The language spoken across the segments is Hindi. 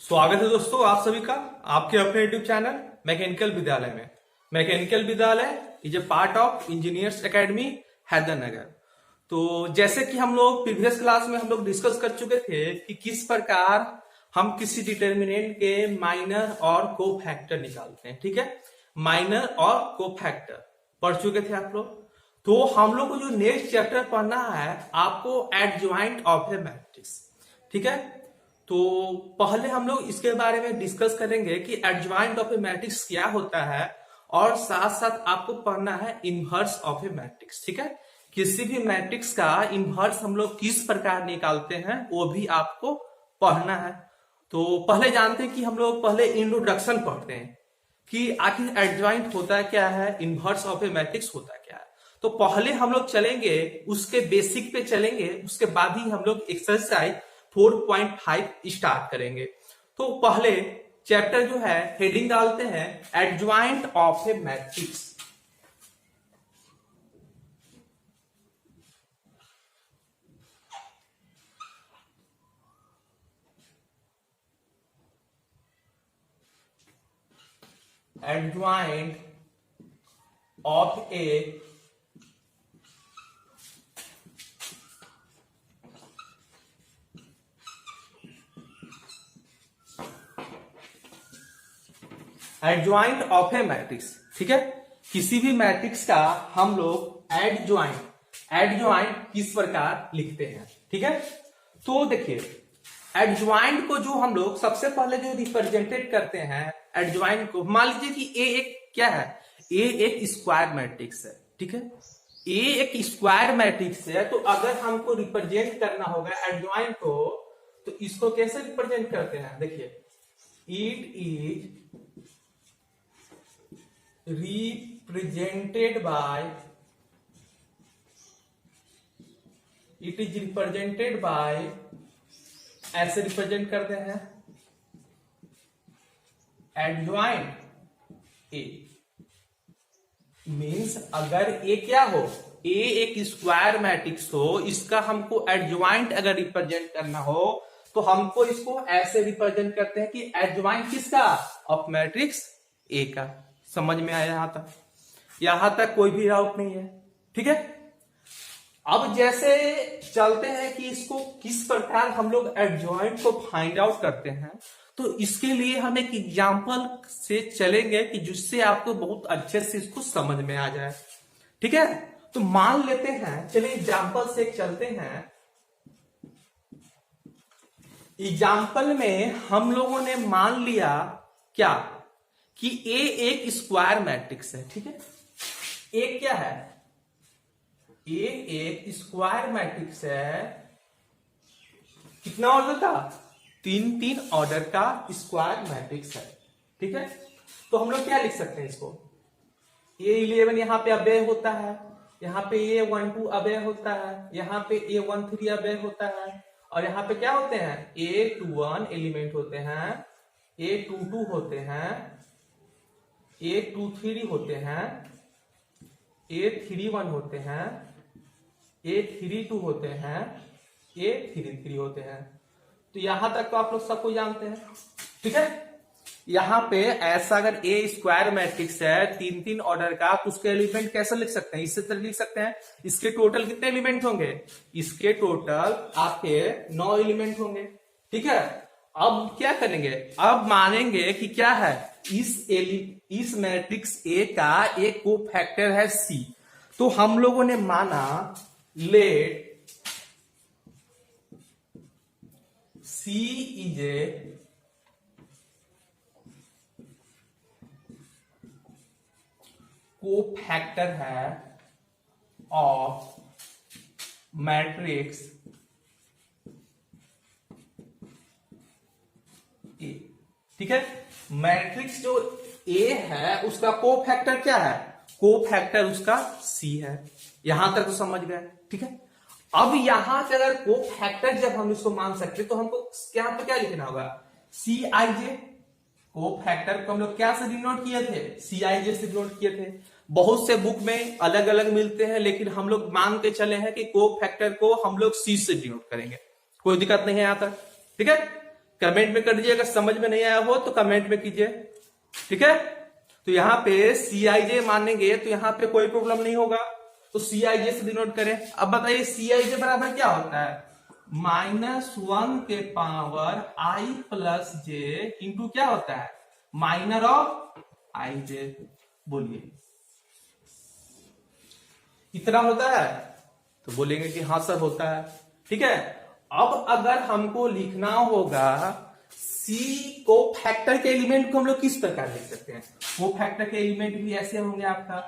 स्वागत है दोस्तों आप सभी का आपके अपने यूट्यूब चैनल मैकेनिकल विद्यालय में। मैकेनिकल विद्यालय is a part of engineers academy Hydernagar. तो जैसे कि हम लोग प्रीवियस क्लास में हम लोग डिस्कस कर चुके थे कि किस प्रकार हम किसी डिटर्मिनेंट के माइनर और कोफैक्टर निकालते हैं। ठीक है, माइनर और कोफैक्टर पढ़ चुके थे आप लोग। तो हम लोग को जो नेक्स्ट चैप्टर पढ़ना है आपको एडजॉइंट ऑफ ए मैट्रिक्स। ठीक है, तो पहले हम लोग इसके बारे में डिस्कस करेंगे कि एडजॉइंट ऑफ ए मैट्रिक्स क्या होता है और साथ साथ आपको पढ़ना है इनवर्स ऑफ ए मैट्रिक्स। ठीक है, किसी भी मैट्रिक्स का इनवर्स हम लोग किस प्रकार निकालते हैं वो भी आपको पढ़ना है। तो पहले जानते हैं कि हम लोग पहले इंट्रोडक्शन पढ़ते हैं कि आखिर एडजॉइंट होता क्या है, इनवर्स ऑफ ए मैट्रिक्स होता क्या है। तो पहले हम लोग चलेंगे उसके बेसिक पे चलेंगे, उसके बाद ही हम लोग एक्सरसाइज 4.5 स्टार्ट करेंगे। तो पहले चैप्टर जो है हेडिंग डालते हैं adjoint of A matrix. Adjoint of A adjoint of A matrix. ठीक है, किसी भी मैट्रिक्स का हम लोग एडजॉइंट किस प्रकार लिखते हैं। ठीक है, तो देखिए एडजॉइंट को जो हम लोग सबसे पहले जो रिप्रेजेंटेड करते हैं एडजॉइंट को, मान लीजिए कि ए एक क्या है, ए एक स्क्वायर मैट्रिक्स है। ठीक है, ए एक स्क्वायर मैट्रिक्स है। तो अगर हमको रिप्रेजेंट करना होगा एडजॉइंट को तो इसको कैसे रिप्रेजेंट करते हैं, देखिए इट इज represented by ऐसे रिप्रेजेंट करते हैं एडजॉइंट ए मीन्स अगर ए क्या हो, ए एक स्क्वायर मैट्रिक्स हो, इसका हमको एडजॉइंट अगर रिप्रेजेंट करना हो तो हमको इसको ऐसे रिप्रेजेंट करते हैं कि एडजॉइंट किसका, ऑफ मैट्रिक्स ए का। समझ में आया यहां तक कोई भी डाउट नहीं है। ठीक है, अब जैसे चलते हैं कि इसको किस प्रकार हम लोग एडजॉइंट को फाइंड आउट करते हैं। तो इसके लिए हम एक एग्जांपल से चलेंगे कि जिससे आपको बहुत अच्छे से इसको समझ में आ जाए। ठीक है, तो मान लेते हैं, चलिए एग्जांपल से चलते हैं। एग्जांपल में हम लोगों ने मान लिया क्या कि ए एक स्क्वायर मैट्रिक्स है। ठीक है, ए क्या है, ए एक स्क्वायर मैट्रिक्स है। कितना ऑर्डर का, तीन ऑर्डर का स्क्वायर मैट्रिक्स है। ठीक है, तो हम लोग क्या लिख सकते हैं इसको, A11 यहां पे अव्यय होता है, यहां पे A12 अव्यय होता है, यहां पे A13 अव्यय होता है, और यहां पे क्या होते हैं, A21 एलिमेंट होते हैं, A22 होते हैं, A23 होते हैं, A31 होते हैं, A32 होते हैं, A33 होते हैं। तो यहां तक तो आप लोग सबको जानते हैं। ठीक है, यहां पे ऐसा अगर ए स्क्वायर मैट्रिक्स है तीन ऑर्डर का तो उसके एलिमेंट कैसे लिख सकते हैं, इससे तरह लिख सकते हैं। इसके टोटल कितने एलिमेंट होंगे, इसके टोटल आपके 9 एलिमेंट होंगे। ठीक है, अब क्या करेंगे, अब मानेंगे कि क्या है, इस मैट्रिक्स ए का एक कोफैक्टर है सी। तो हम लोगों ने माना let see is a cofactor है ऑफ मैट्रिक्स ए। ठीक है, मैट्रिक्स जो ए है उसका कोफैक्टर क्या है, कोफैक्टर उसका सी है। यहां तक तो समझ गए। ठीक है, अब यहां से अगर कोफैक्टर जब हम इसको मान सकते तो हमको क्या पे क्या लिखना होगा, सी आई जे। कोफैक्टर को हम लोग क्या से डिनोट किए थे, सी आई जे से डिनोट किए थे। बहुत से बुक में अलग अलग मिलते हैं लेकिन हम लोग मान के चले हैं कि कोफैक्टर को हम लोग सी से डिनोट करेंगे, कोई दिक्कत नहीं है यहां तक। ठीक है, कमेंट में कर दीजिए, अगर समझ में नहीं आया हो तो कमेंट में कीजिए, ठीक है। तो यहाँ पे CIJ मानेंगे तो यहाँ पे कोई प्रॉब्लम नहीं होगा, तो CIJ से डिनोट करें। अब बताइए CIJ बराबर क्या होता है, -1 के power I plus J into क्या होता है, माइनर ऑफ IJ। बोलिए इतना होता है, तो बोलेंगे कि हाँ सर होता है, ठीक है। अब अगर हमको लिखना होगा C को फैक्टर के एलिमेंट को हम लोग किस प्रकार लिख सकते हैं, वो फैक्टर के एलिमेंट भी ऐसे होंगे आपका,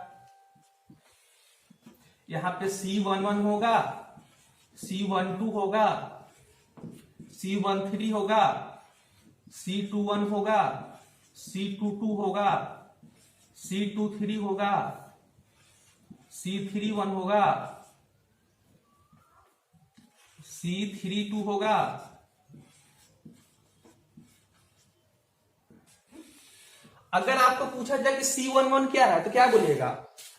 यहां पे C11 होगा, C12 होगा, C13 होगा, C21 होगा, C22 होगा, C23 होगा, C31 होगा, C32 होगा। अगर आपको पूछा जाए कि C11 क्या है तो क्या बोलिएगा,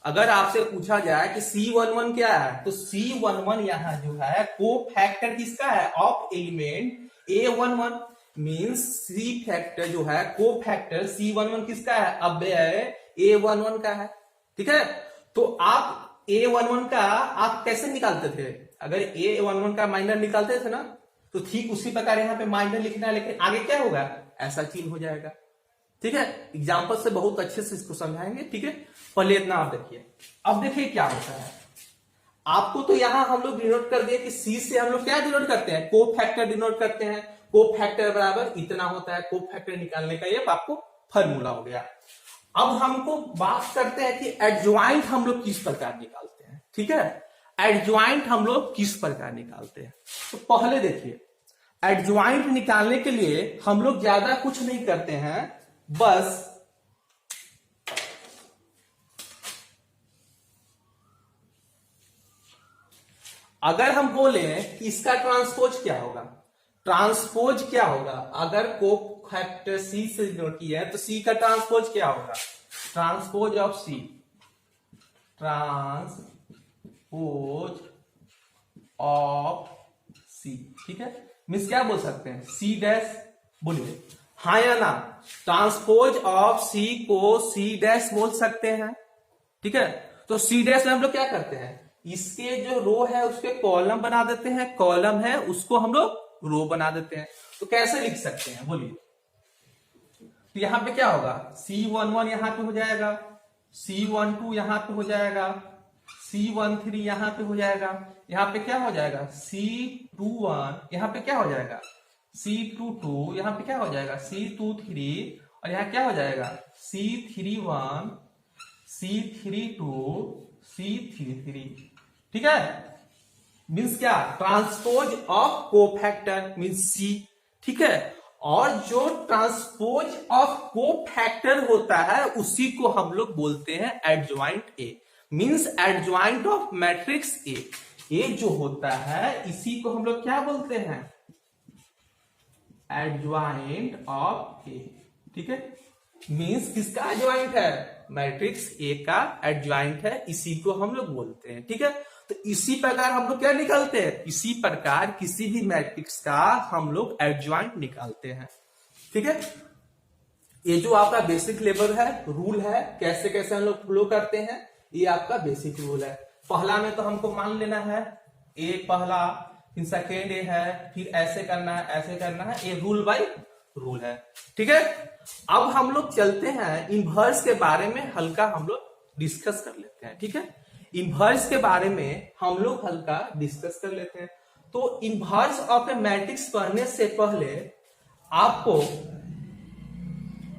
अगर आपसे पूछा जाए कि C11 क्या है तो C11 यहां जो है को फैक्टर किसका है, of element A11, means C factor जो है को फैक्टर C11 किसका है, अव्यय A11 का है, ठीक है। तो आप A11 का आप कैसे निकालते थे, अगर A11 का माइनर निकालते थे ना, तो ठीक उसी प्रकार यहाँ पे माइनर लिखना है, लेकिन आगे क्या होगा, ऐसा चिन्ह हो जाएगा, ठीक है। एग्जाम्पल से बहुत अच्छे से इसको समझाएंगे, ठीक है। पहले इतना आप देखिए, अब देखिए क्या होता है, आपको तो यहां हम लोग डिनोट कर दिए कि C से हम लोग क्या डिनोट करते हैं, को फैक्टर डिनोट करते हैं, को फैक्टर बराबर इतना होता है, को फैक्टर निकालने का ये आपको फॉर्मूला हो गया। अब हमको बात करते हैं कि एडज्वाइंट हम लोग किस प्रकार निकालते हैं, ठीक है। एडज्वाइंट हम लोग किस प्रकार निकालते हैं, तो पहले देखिए एडज्वाइंट निकालने के लिए हम लोग ज्यादा कुछ नहीं करते हैं, बस अगर हम बोले कि इसका ट्रांसपोज क्या होगा, ट्रांसपोज क्या होगा, अगर को फैक्टर C से डिनोट किया है तो C का ट्रांसपोज क्या होगा, transpose of C, transpose of C, ठीक है। मीन्स क्या बोल सकते हैं, C डैश, बोलिए हाँ या ना, ट्रांसपोज ऑफ C को C डैश बोल सकते हैं, ठीक है। तो C डैश में हम लोग क्या करते हैं, इसके जो रो है उसके कॉलम बना देते हैं, कॉलम है उसको हम लोग रो बना देते हैं। तो कैसे लिख सकते हैं बोलिए, तो यहां पे क्या होगा, C11 यहां पे हो जाएगा, C12 यहां पे हो जाएगा, C13 यहां पे हो जाएगा, यहां पे क्या हो जाएगा, C21 यहां पे क्या हो जाएगा, C22 यहां पे क्या हो जाएगा, C23, और यहां क्या हो जाएगा, C31, C32, C33, ठीक है। मीन्स क्या, transpose of cofactor means C, ठीक है। और जो ट्रांसपोज ऑफ कोफैक्टर होता है उसी को हम लोग बोलते हैं adjoint A, means adjoint of matrix A। ये जो होता है इसी को हम लोग क्या बोलते हैं, एडज्वाइंट ऑफ A, ठीक है। मीन्स किसका एडज्वाइंट है, मैट्रिक्स A का एडज्वाइंट है, इसी को हम लोग बोलते हैं, ठीक है। तो इसी प्रकार हम लोग क्या निकालते हैं, इसी प्रकार किसी भी मैट्रिक्स का हम लोग एडज्वाइंट निकालते हैं, ठीक है। ये जो आपका बेसिक लेवल है, रूल है, कैसे कैसे हम लोग फ्लो करते हैं, ये आपका बेसिक रूल है। पहला में तो हमको मान लेना है ए पहला, फिर सेकेंड ए है, फिर ऐसे करना है, ऐसे करना है, ये रूल बाय रूल है, ठीक है। अब हम लोग चलते हैं इनवर्स के बारे में, हल्का हम लोग डिस्कस कर लेते हैं, ठीक है। इनवर्स के बारे में हम लोग हल्का डिस्कस कर लेते हैं। तो इनवर्स ऑफ ए मैट्रिक्स पढ़ने से पहले आपको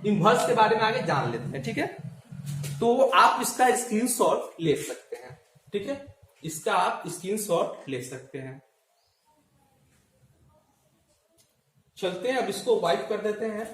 इनवर्स के बारे में आगे जान लेते हैं, ठीक है। तो आप इसका स्क्रीनशॉट ले सकते हैं, ठीक है, इसका आप स्क्रीनशॉट ले सकते हैं। चलते हैं, अब इसको वाइप कर देते हैं।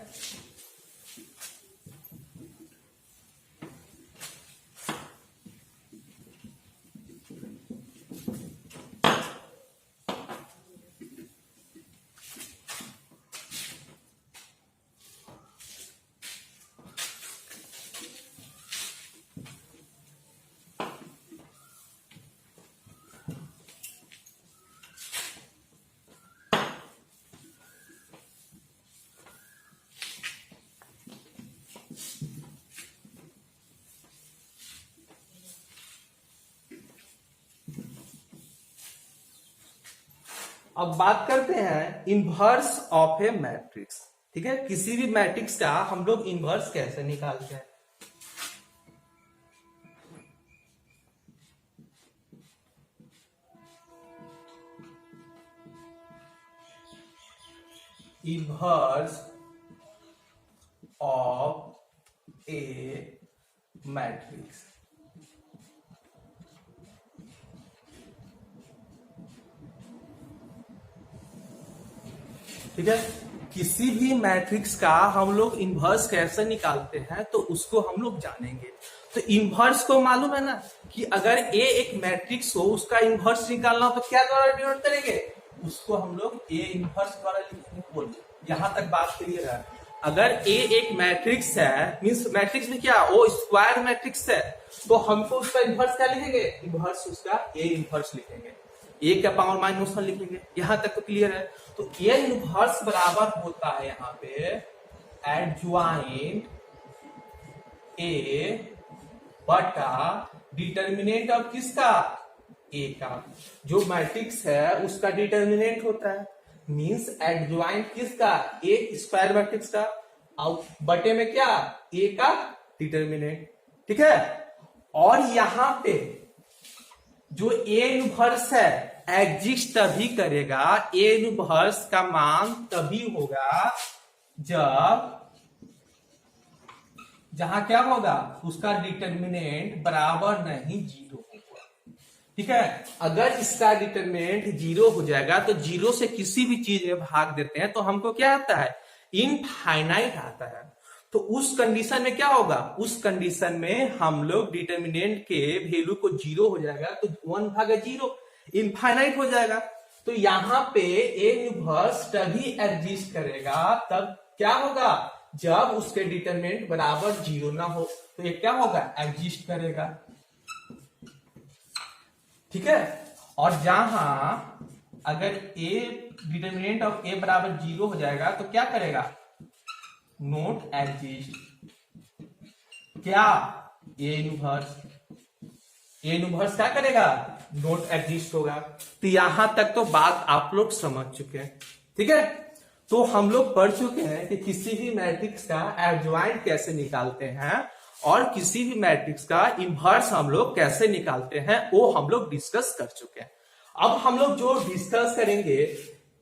अब बात करते हैं इनवर्स ऑफ ए मैट्रिक्स। ठीक है, किसी भी मैट्रिक्स का हम लोग इनवर्स कैसे निकालते हैं। Inverse of A matrix. ठीक है, किसी भी मैट्रिक्स का हम लोग इनवर्स कैसे निकालते हैं तो उसको हम लोग जानेंगे। तो इनवर्स को मालूम है ना कि अगर ए एक मैट्रिक्स हो उसका इनवर्स निकालना हो तो क्या द्वारा डिनोट करेंगे, उसको हम लोग ए इनवर्स द्वारा लिखेंगे। बोलिए, यहां तक बात क्लियर है। अगर ए एक मैट्रिक्स है, मीन्स मैट्रिक्स में क्या वो स्क्वायर मैट्रिक्स है, तो हमको उसका इनवर्स क्या लिखेंगे, इनवर्स उसका ए इनवर्स लिखेंगे, ए का पावर -1 लिखेंगे। यहां तक तो क्लियर है। तो ए इनवर्स बराबर होता है यहाँ पे एडज्वाइंट ए बटा डिटर्मिनेंट ऑफ किसका, ए का। जो मैट्रिक्स है उसका डिटर्मिनेंट होता है, मींस एडज्वाइंट किसका, ए स्क्वायर मैट्रिक्स का, और बटे में क्या, ए का डिटर्मिनेंट। ठीक है, और यहां पे जो ए इनवर्स है एग्जिस्ट तभी करेगा, ए इनवर्स का मान तभी होगा जब जहां क्या होगा, उसका डिटर्मिनेंट बराबर नहीं 0 होगा। ठीक है, अगर इसका डिटर्मिनेंट 0 हो जाएगा तो 0 से किसी भी चीज में भाग देते हैं तो हमको क्या आता है, इनफाइनाइट आता है। तो उस कंडीशन में क्या होगा, उस कंडीशन में हम लोग डिटर्मिनेंट के वैल्यू को 0 हो जाएगा तो 1/0 इनफाइनाइट हो जाएगा। तो यहां पे ए इनवर्स तभी एग्जिस्ट करेगा तब क्या होगा, जब उसके डिटरमिनेंट बराबर 0 ना हो, तो ये क्या होगा, एग्जिस्ट करेगा। ठीक है, और जहां अगर ए डिटरमिनेंट ऑफ ए बराबर 0 हो जाएगा तो क्या करेगा, नोट एग्जिस्ट, क्या, ए इनवर्स, ए इनवर्स क्या करेगा, नोट एग्जिस्ट होगा। तो यहां तक तो बात आप लोग समझ चुके हैं। ठीक है, तो हम लोग पढ़ चुके हैं कि किसी भी मैट्रिक्स का एडज्वाइंट कैसे निकालते हैं और किसी भी मैट्रिक्स का इनवर्स हम लोग कैसे निकालते हैं, वो हम लोग डिस्कस कर चुके हैं। अब हम लोग जो डिस्कस करेंगे,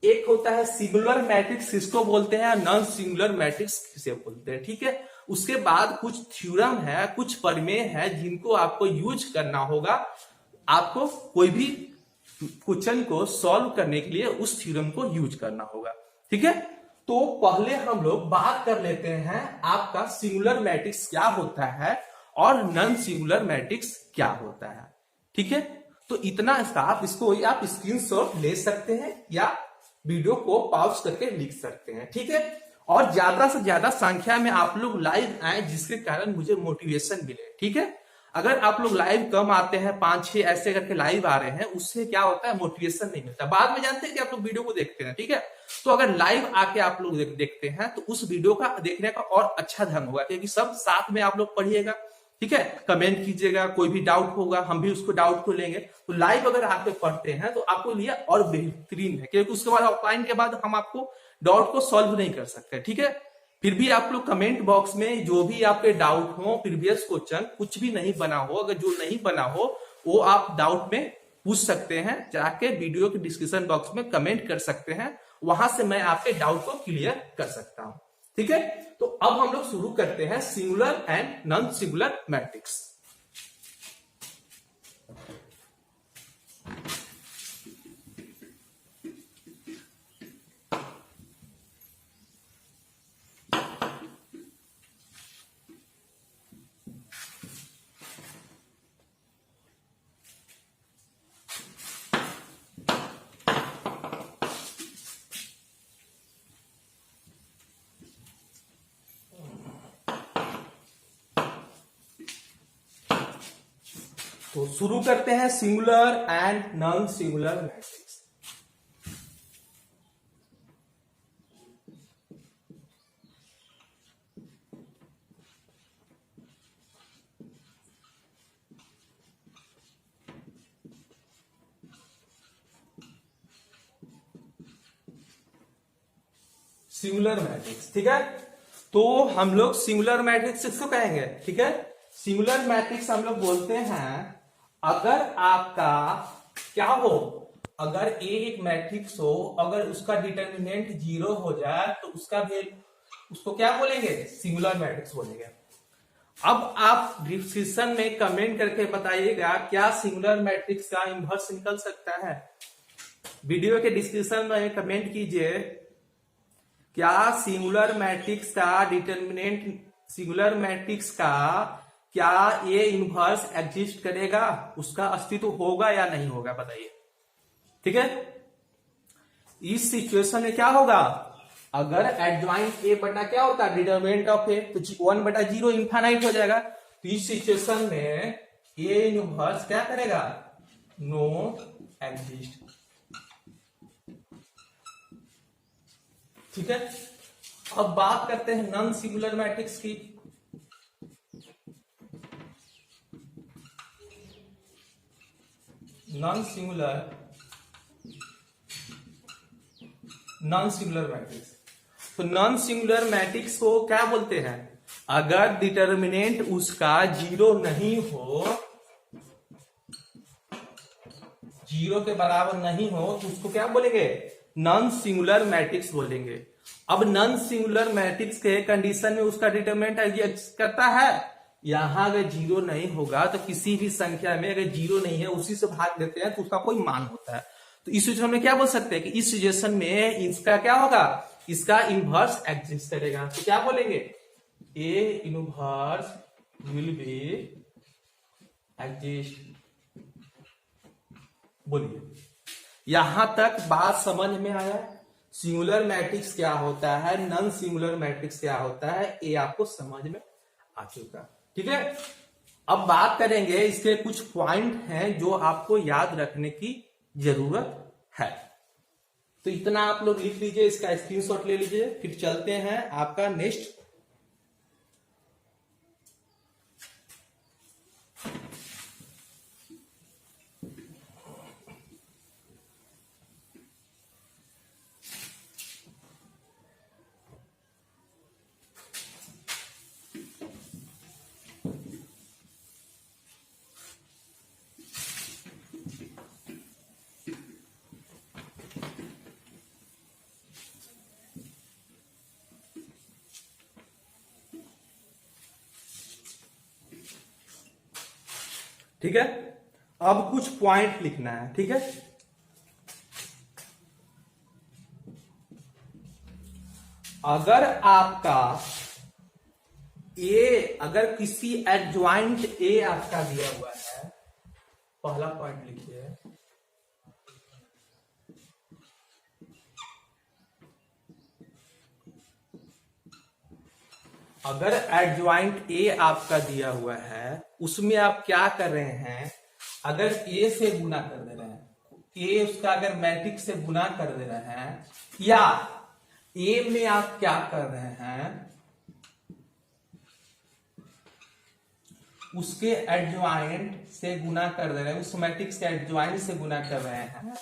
एक होता है सिंगुलर मैट्रिक्स किसको बोलते हैं, नॉन सिंगुलर मैट्रिक्स किसे बोलते हैं। ठीक है, उसके बाद कुछ थ्योरम है, कुछ प्रमेय है जिनको आपको यूज करना होगा, आपको कोई भी क्वेश्चन को सॉल्व करने के लिए उस थ्योरम को यूज करना होगा। ठीक है, तो पहले हम लोग बात कर लेते हैं आपका सिंगुलर मैट्रिक्स क्या होता है और नॉन सिंगुलर मैट्रिक्स क्या होता है। ठीक है, तो इतना आप इसको आप स्क्रीनशॉट ले सकते हैं या वीडियो को पॉज करके लिख सकते हैं। ठीक है, और ज्यादा से ज्यादा संख्या में आप लोग लाइव आए जिसके कारण मुझे मोटिवेशन मिले। ठीक है, अगर आप लोग लाइव कम आते हैं, 5-6 ऐसे करके लाइव आ रहे हैं, उससे क्या होता है, मोटिवेशन नहीं मिलता। बाद में जानते हैं कि आप लोग वीडियो को देखते हैं। ठीक है, तो अगर लाइव आके आप लोग देखते हैं तो उस वीडियो का देखने का और अच्छा ढंग होगा, क्योंकि सब साथ में आप लोग पढ़िएगा। ठीक है, कमेंट कीजिएगा, कोई भी डाउट होगा हम भी उसको डाउट को लेंगे। तो लाइव अगर आप पढ़ते हैं तो आपको लिए और बेहतरीन है, क्योंकि उसके बाद ऑफलाइन के बाद हम आपको डाउट को सॉल्व नहीं कर सकते। ठीक है, फिर भी आप लोग कमेंट बॉक्स में जो भी आपके डाउट हो, प्रीवियस क्वेश्चन कुछ भी नहीं बना हो, अगर जो नहीं बना हो वो आप डाउट में पूछ सकते हैं, जाके वीडियो के डिस्क्रिप्शन बॉक्स में कमेंट कर सकते हैं, वहां से मैं आपके डाउट को क्लियर कर सकता हूं। ठीक है, तो अब हम लोग शुरू करते हैं singular and non singular matrix. तो शुरू करते हैं singular and non singular matrix. Singular matrix, ठीक है। तो हम लोग सिंगुलर मैट्रिक्स इसको कहेंगे, ठीक है। सिंगुलर मैट्रिक्स हम लोग बोलते हैं अगर आपका क्या हो, अगर ए एक मैट्रिक्स हो, अगर उसका डिटर्मिनेंट 0 हो जाए तो उसको क्या बोलेंगे, सिंगुलर मैट्रिक्स बोलेंगे। अब आप डिस्क्रिप्शन में कमेंट करके बताइएगा क्या सिंगुलर मैट्रिक्स का इनवर्स निकल सकता है। वीडियो के डिस्क्रिप्शन में कमेंट कीजिए क्या सिंगुलर मैट्रिक्स का डिटर्मिनेंट, सिंगुलर मैट्रिक्स का क्या ये इनवर्स एग्जिस्ट करेगा, उसका अस्तित्व होगा या नहीं होगा, बताइए, ठीक है। इस सिचुएशन में क्या होगा, अगर एडजॉइंट ए बटा क्या होता है, डिटर्मिनेंट ऑफ ए, तो 1/0 इनफाइनाइट हो जाएगा। तो इस सिचुएशन में ए इनवर्स क्या करेगा, नो एग्जिस्ट, ठीक है। अब बात करते हैं नॉन सिंगुलर मैट्रिक्स की। नॉन सिंगुलर मैट्रिक्स, तो नॉन सिंगुलर मैट्रिक्स को क्या बोलते हैं, अगर डिटर्मिनेंट उसका 0 नहीं हो, 0 के बराबर नहीं हो, तो उसको क्या बोलेंगे, नॉन सिंगुलर मैट्रिक्स बोलेंगे। अब नॉन सिंगुलर मैट्रिक्स के कंडीशन में उसका डिटरमिनेंट एग्जिस्ट करता है, यहां अगर 0 नहीं होगा तो किसी भी संख्या में अगर 0 नहीं है उसी से भाग देते हैं तो उसका कोई मान होता है। तो इस सिचुएशन में क्या बोल सकते हैं कि इस सिचुएशन में इसका क्या होगा, इसका इनवर्स एग्जिस्ट करेगा। तो क्या बोलेंगे, A inverse will be exist. बोलिए, यहां तक बात समझ में आया। सिंगुलर मैट्रिक्स क्या होता है, नॉन सिंगुलर मैट्रिक्स क्या होता है, ये आपको समझ में आ चुका, ठीक है। अब बात करेंगे इसके कुछ पॉइंट हैं जो आपको याद रखने की जरूरत है। तो इतना आप लोग लिख लीजिए, इसका स्क्रीनशॉट ले लीजिए, फिर चलते हैं आपका नेक्स्ट। ठीक है, अब कुछ पॉइंट लिखना है, ठीक है। अगर आपका ए, अगर किसी एडजॉइंट ए आपका दिया हुआ है, पहला पॉइंट लिखिए, अगर एडजॉइंट ए आपका दिया हुआ है, उसमें आप क्या कर रहे हैं, अगर ए से गुना कर दे रहे हैं, ए उसका अगर मैट्रिक्स से गुना कर दे रहे हैं, या ए में आप क्या कर रहे हैं, उसके एडजॉइंट से गुना कर दे रहे हैं, उस मैट्रिक्स के एडजॉइंट से गुना कर रहे हैं,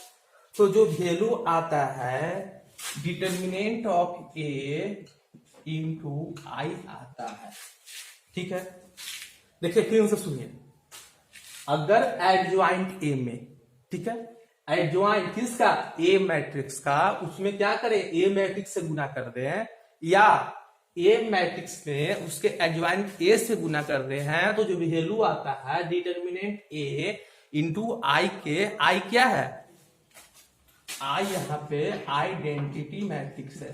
तो जो वैल्यू आता है डिटर्मिनेंट ऑफ ए इंटू आई आता है, ठीक है। देखिए फिर से सुनिए, अगर एडजॉइंट ए में, ठीक है, एडजॉइंट किसका, ए मैट्रिक्स का, उसमें क्या करें, ए मैट्रिक्स से गुना कर दें, या ए मैट्रिक्स में उसके एडजॉइंट ए से गुना कर रहे हैं, तो जो वैल्यू आता है डिटर्मिनेंट ए इंटू आई के, आई क्या है, आई यहां पे आइडेंटिटी मैट्रिक्स है,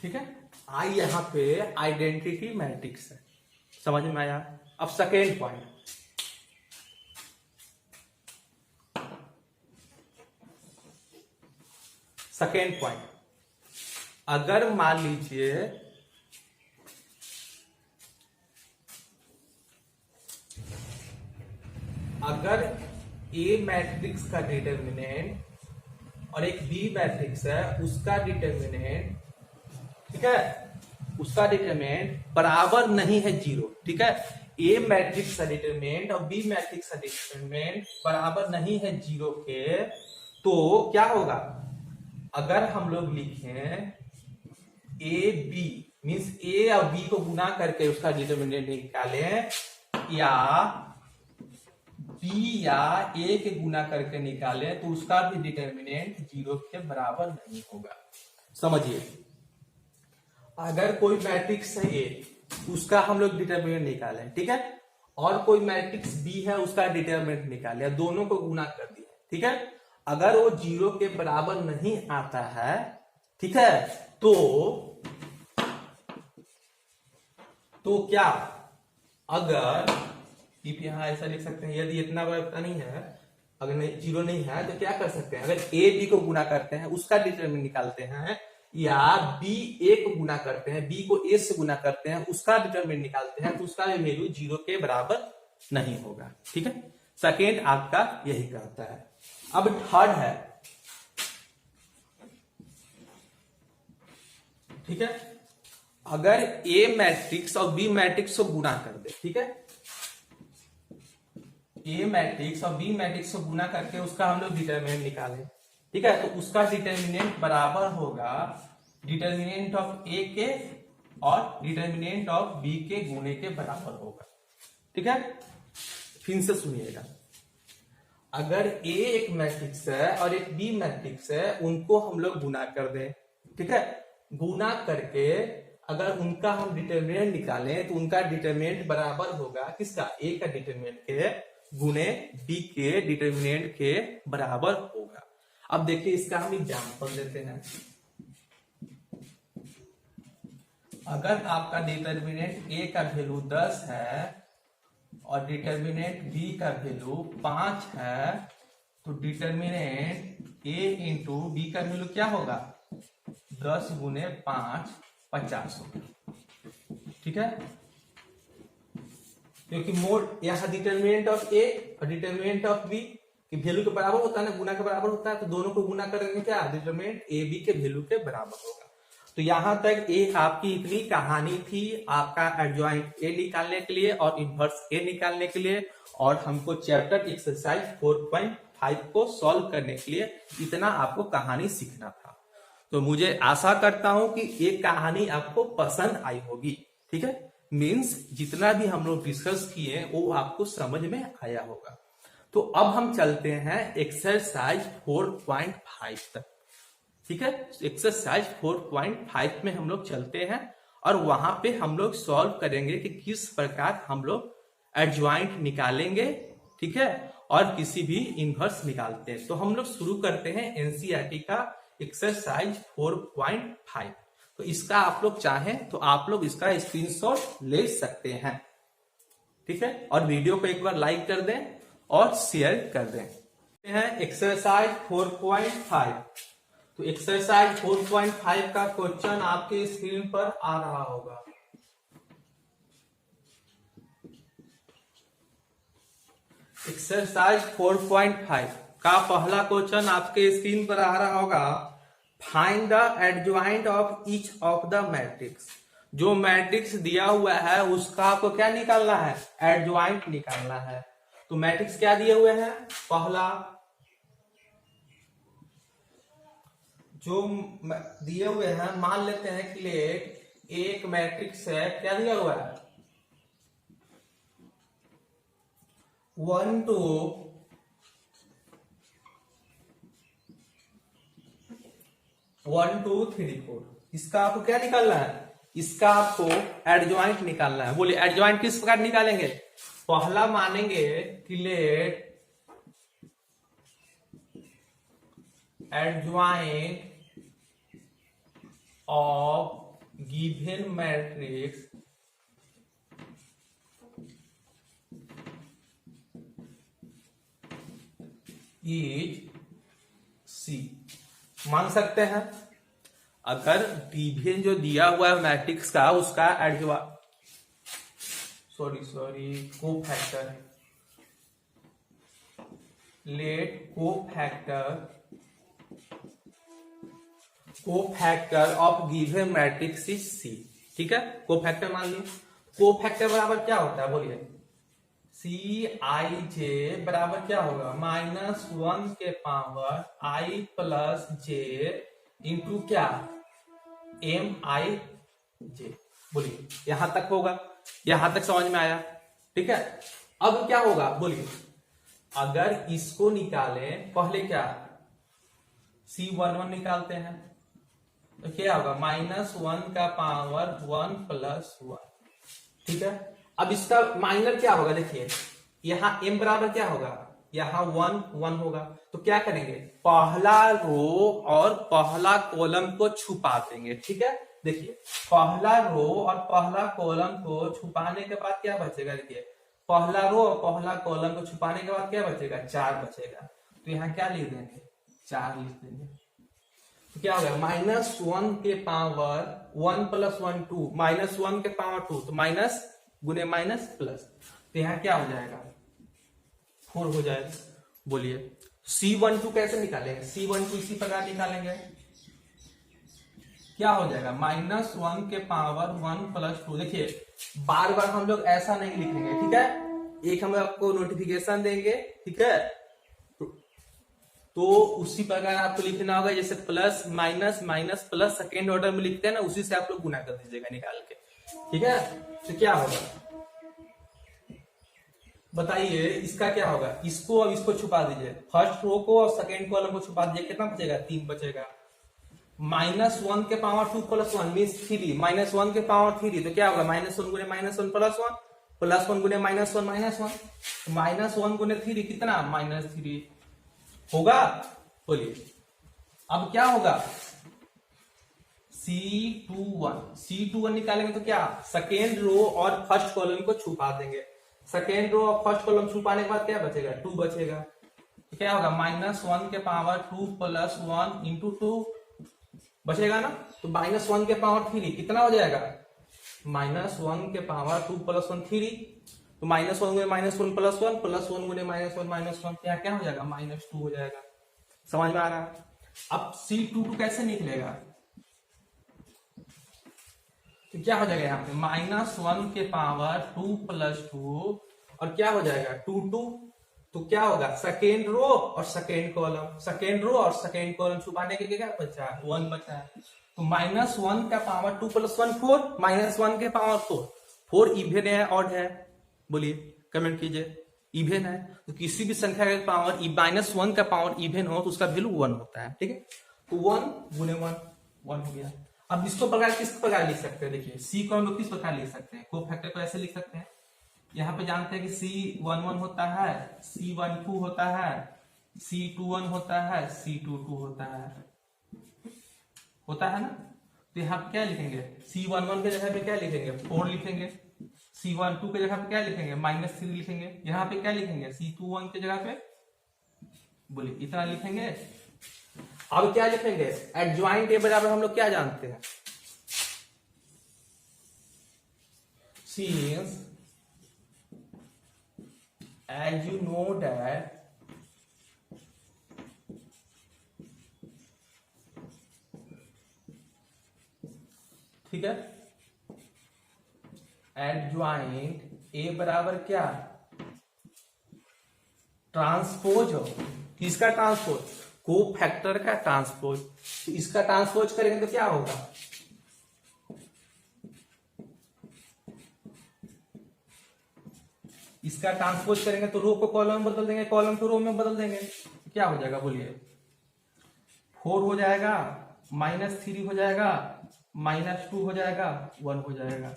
ठीक है। आई यहां पे आइडेंटिटी मैट्रिक्स है, समझ में आया। अब सेकेंड पॉइंट, अगर मान लीजिए अगर ए मैट्रिक्स का डिटर्मिनेंट और एक बी मैट्रिक्स है, उसका डिटर्मिनेंट, ठीक है, उसका डिटरमिनेंट बराबर नहीं है 0, ठीक है। ए मैट्रिक्स का डिटरमिनेंट और बी मैट्रिक्स का डिटरमिनेंट बराबर नहीं है 0 के, तो क्या होगा? अगर हम लोग लिखें ए बी मीन्स ए और बी को गुना करके उसका डिटरमिनेंट निकालें, या बी या ए के गुना करके निकालें, तो उसका भी डिटरमिनेंट 0 के बराबर नहीं होगा। समझिए, अगर कोई मैट्रिक्स है ए, उसका हम लोग डिटरमिनेंट निकालें, ठीक है, और कोई मैट्रिक्स बी है उसका डिटरमिनेंट निकाले, दोनों को गुना कर दिया, ठीक है, अगर वो 0 के बराबर नहीं आता है, ठीक है, तो क्या, अगर यहां ऐसा लिख सकते हैं, यदि इतना बड़ा नहीं है, अगर नहीं 0 नहीं है, तो क्या कर सकते हैं, अगर ए बी को गुना करते हैं उसका डिटरमिनेंट निकालते हैं, या बी ए को गुना करते हैं, बी को ए से गुना करते हैं उसका डिटरमिनेंट निकालते हैं, तो उसका वैल्यू 0 के बराबर नहीं होगा। ठीक है, सेकेंड आपका यही कहता है। अब थर्ड है, ठीक है, अगर ए मैट्रिक्स और बी मैट्रिक्स को गुना कर दे, ठीक है, ए मैट्रिक्स और बी मैट्रिक्स को गुना करके उसका हम लोग डिटरमिनेंट निकालें, ठीक है, तो उसका डिटरमिनेंट बराबर होगा डिटरमिनेंट ऑफ ए के और डिटरमिनेंट ऑफ बी के गुणे के बराबर होगा। ठीक है, फिर से सुनिएगा, अगर ए एक मैट्रिक्स है और एक बी मैट्रिक्स है, उनको हम लोग गुना कर दें, ठीक है, गुना करके अगर उनका हम डिटरमिनेंट निकालें तो उनका डिटरमिनेंट बराबर होगा किसका, ए का डिटरमिनेंट के गुणे बी के डिटरमिनेंट के बराबर होगा। अब देखिए इसका हम एग्जांपल देते हैं। अगर आपका डिटरमिनेंट ए का वैल्यू 10 है और डिटरमिनेंट बी का वैल्यू 5 है, तो डिटरमिनेंट ए इंटू बी का वैल्यू क्या होगा, 10 गुने 5 50 होगा। ठीक है, क्योंकि मोड यहां डिटरमिनेंट ऑफ ए और डिटरमिनेंट ऑफ बी की वैल्यू के बराबर होता है ना, गुना के बराबर होता है, तो दोनों को गुना करेंगे क्या, डिटरमिनेंट ए बी के वैल्यू के बराबर होगा। तो यहां तक ए आपकी इतनी कहानी थी आपका एडजॉइंट ए निकालने के लिए और इनवर्स ए निकालने के लिए, और हमको चैप्टर एक्सरसाइज 4.5 को सॉल्व करने के लिए इतना आपको कहानी सीखना था। तो मुझे आशा करता हूं कि ये कहानी आपको पसंद आई होगी। ठीक है, मीन्स जितना भी हम लोग डिस्कस किए वो आपको समझ में आया होगा। तो अब हम चलते हैं एक्सरसाइज 4.5 तक। ठीक है, एक्सरसाइज 4.5 में हम लोग चलते हैं और वहां पे हम लोग सॉल्व करेंगे कि किस प्रकार हम लोग एडजॉइंट निकालेंगे, ठीक है, और किसी भी इनवर्स निकालते हैं। तो हम लोग शुरू करते हैं एनसीईआरटी का एक्सरसाइज 4.5। तो इसका आप लोग चाहें तो आप लोग इसका स्क्रीनशॉट ले सकते हैं। ठीक है, और वीडियो को एक बार लाइक कर दें और शेयर कर दें। एक्सरसाइज 4.5। तो एक्सरसाइज 4.5 का क्वेश्चन आपके स्क्रीन पर आ रहा होगा। एक्सरसाइज 4.5 का पहला क्वेश्चन आपके स्क्रीन पर आ रहा होगा। Find the adjoint of each of the matrix. जो मैट्रिक्स दिया हुआ है उसका आपको क्या निकालना है, एडजॉइंट निकालना है। तो मैट्रिक्स क्या दिए हुए हैं, पहला जो दिए हुए हैं, मान लेते हैं कि एक मैट्रिक्स है, क्या दिया हुआ है, 1 2 1 2 3 4। इसका आपको क्या निकालना है, इसका आपको एडजॉइंट निकालना है। बोलिए एडजॉइंट किस प्रकार निकालेंगे, पहला मानेंगे कि let adjoint of given matrix is C. मान सकते हैं अगर डिवीजन जो दिया हुआ है मैट्रिक्स का उसका cofactor, let cofactor of given matrix is C. ठीक है, कोफैक्टर मान लिया। कोफैक्टर बराबर क्या होता है बोलिए, सी आई जे बराबर क्या होगा, -1 के पावर आई प्लस जे इंटू क्या, एम आई जे। बोलिए यहां तक होगा, यहां तक समझ में आया, ठीक है। अब क्या होगा बोलिए, अगर इसको निकालें पहले क्या, C11 निकालते हैं तो क्या होगा, -1 का पावर 1 प्लस 1, ठीक है। अब इसका माइनर क्या होगा, देखिए यहां m बराबर क्या होगा, यहां 1 होगा, तो क्या करेंगे, पहला रो और पहला कॉलम को छुपा देंगे, ठीक है। देखिए पहला रो और पहला कॉलम को छुपाने के बाद क्या बचेगा, देखिए पहला रो और पहला कॉलम को छुपाने के बाद क्या बचेगा, 4 बचेगा। तो यहाँ क्या लिख देंगे, 4 लिख देंगे। तो क्या हो गया, -1 के पावर 1 प्लस 1 2, -1 के पावर 2, तो माइनस गुने माइनस प्लस, तो यहाँ क्या हो जाएगा, 4 हो जाएगा। बोलिए C12 कैसे निकालेंगे, C12 इसी प्रकार निकालेंगे, क्या हो जाएगा, -1 के पावर 1 प्लस 2। देखिए बार बार हम लोग ऐसा नहीं लिखेंगे, ठीक है, एक हम आपको नोटिफिकेशन देंगे, ठीक है, तो उसी प्रकार आपको लिखना होगा, जैसे plus minus minus plus second order में लिखते हैं ना, उसी से आप लोग गुना कर दीजिएगा निकाल के, ठीक है। तो क्या होगा बताइए, इसका क्या होगा, इसको और इसको छुपा दीजिए, फर्स्ट रो को और सेकेंड कॉलम को छुपा दीजिए, कितना बचेगा, 3 बचेगा। -1 के पावर 2 प्लस 1 मीन 3, -1 के पावर 3, तो क्या होगा, -1 गुने -1 प्लस 1 गुने -1 -1 गुने 3 कितना, -3 होगा। बोलिए अब क्या होगा, C21 निकालेंगे तो क्या, सेकेंड रो और फर्स्ट कॉलम को छुपा देंगे, सेकेंड रो और फर्स्ट कॉलम छुपाने के बाद क्या बचेगा, 2 बचेगा। तो क्या होगा, -1 के पावर 2 प्लस 1 इंटू 2 बचेगा ना, तो -1 के पावर 3 कितना हो जाएगा, -1 के पावर 2 प्लस 1 3, तो -1 गुने -1 प्लस 1 प्लस 1 गुने -1 क्या क्या हो जाएगा, -2 हो जाएगा। समझ में आ रहा है। अब C22 कैसे निकलेगा, तो क्या हो जाएगा, यहाँ पे -1 के पावर 2 प्लस 2 और क्या हो जाएगा 2 तो क्या होगा, सेकेंड रो और सेकेंड कॉलम छुपाने के लिए क्या बचा, 1 बचा है। तो -1 का पावर 2 प्लस 1 4, -1 के पावर 4 इवेन है ऑड है, बोलिए कमेंट कीजिए, इवेन है। तो किसी भी संख्या का पावर -1 का पावर इवेन हो तो उसका वैल्यू 1 होता है, ठीक है। तो 1 गुने 1 हो गया। अब इसको प्रकार किस प्रकार लिख सकते हैं, देखिए C को हम लोग किस प्रकार लिख सकते हैं, कोफैक्टर को ऐसे लिख सकते हैं, यहाँ पे जानते हैं कि C11 होता है, C12 होता है, C21 होता है, C22 होता है ना। तो यहाँ पे क्या लिखेंगे, C11 के जगह पे क्या लिखेंगे, 4 लिखेंगे, C12 के जगह पे क्या लिखेंगे, -3 लिखेंगे, यहाँ पे क्या लिखेंगे, C21 के जगह पे बोलिए इतना लिखेंगे। अब क्या लिखेंगे, एडजॉइंट ए बराबर हम लोग क्या जानते हैं, since as you know that ठीक है, एडजॉइंट ए बराबर क्या, ट्रांसपोज हो, किसका ट्रांसपोज, कोफैक्टर का ट्रांसपोज। तो इसका ट्रांसपोज करेंगे तो क्या होगा, इसका ट्रांसपोज करेंगे तो रो को कॉलम में बदल देंगे, कॉलम को रो में बदल देंगे, तो क्या हो जाएगा बोलिए, 4 हो जाएगा, -3 हो जाएगा, -2 हो जाएगा, 1 हो जाएगा,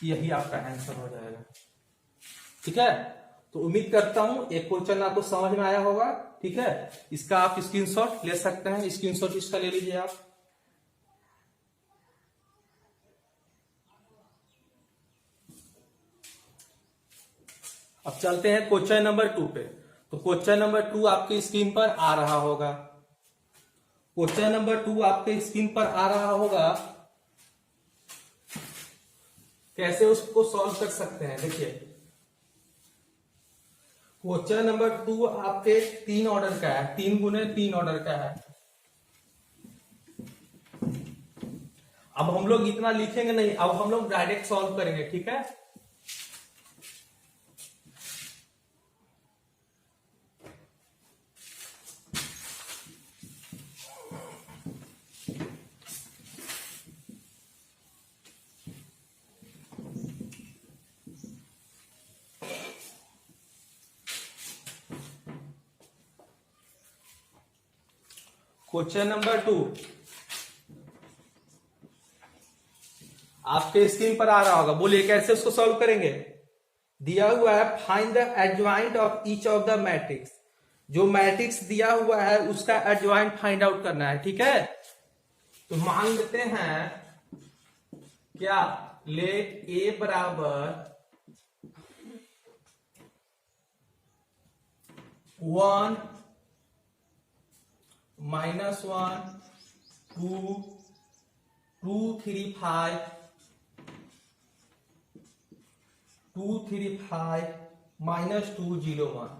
यही आपका आंसर हो जाएगा, ठीक है। तो उम्मीद करता हूं एक क्वेश्चन आपको समझ में आया होगा, ठीक है। इसका आप स्क्रीनशॉट ले सकते हैं, स्क्रीनशॉट इसका ले लीजिए आप। अब चलते हैं क्वेश्चन नंबर 2 पे। तो क्वेश्चन नंबर 2 आपके स्क्रीन पर आ रहा होगा, क्वेश्चन नंबर 2 आपके स्क्रीन पर आ रहा होगा। कैसे उसको सॉल्व कर सकते हैं, देखिए क्वेश्चन नंबर 2 आपके 3 ऑर्डर का है, 3 गुने 3 ऑर्डर का है। अब हम लोग इतना लिखेंगे नहीं, अब हम लोग डायरेक्ट सॉल्व करेंगे, ठीक है। क्वेश्चन नंबर 2 आपके स्क्रीन पर आ रहा होगा, बोलिए कैसे उसको सॉल्व करेंगे। दिया हुआ है find the adjoint of each of the matrix, जो मैट्रिक्स दिया हुआ है उसका एडजॉइंट फाइंड आउट करना है, ठीक है। तो मान लेते हैं क्या, लेट ए बराबर 1 -1 2 2 3 5 2 3 5 -2 0 1,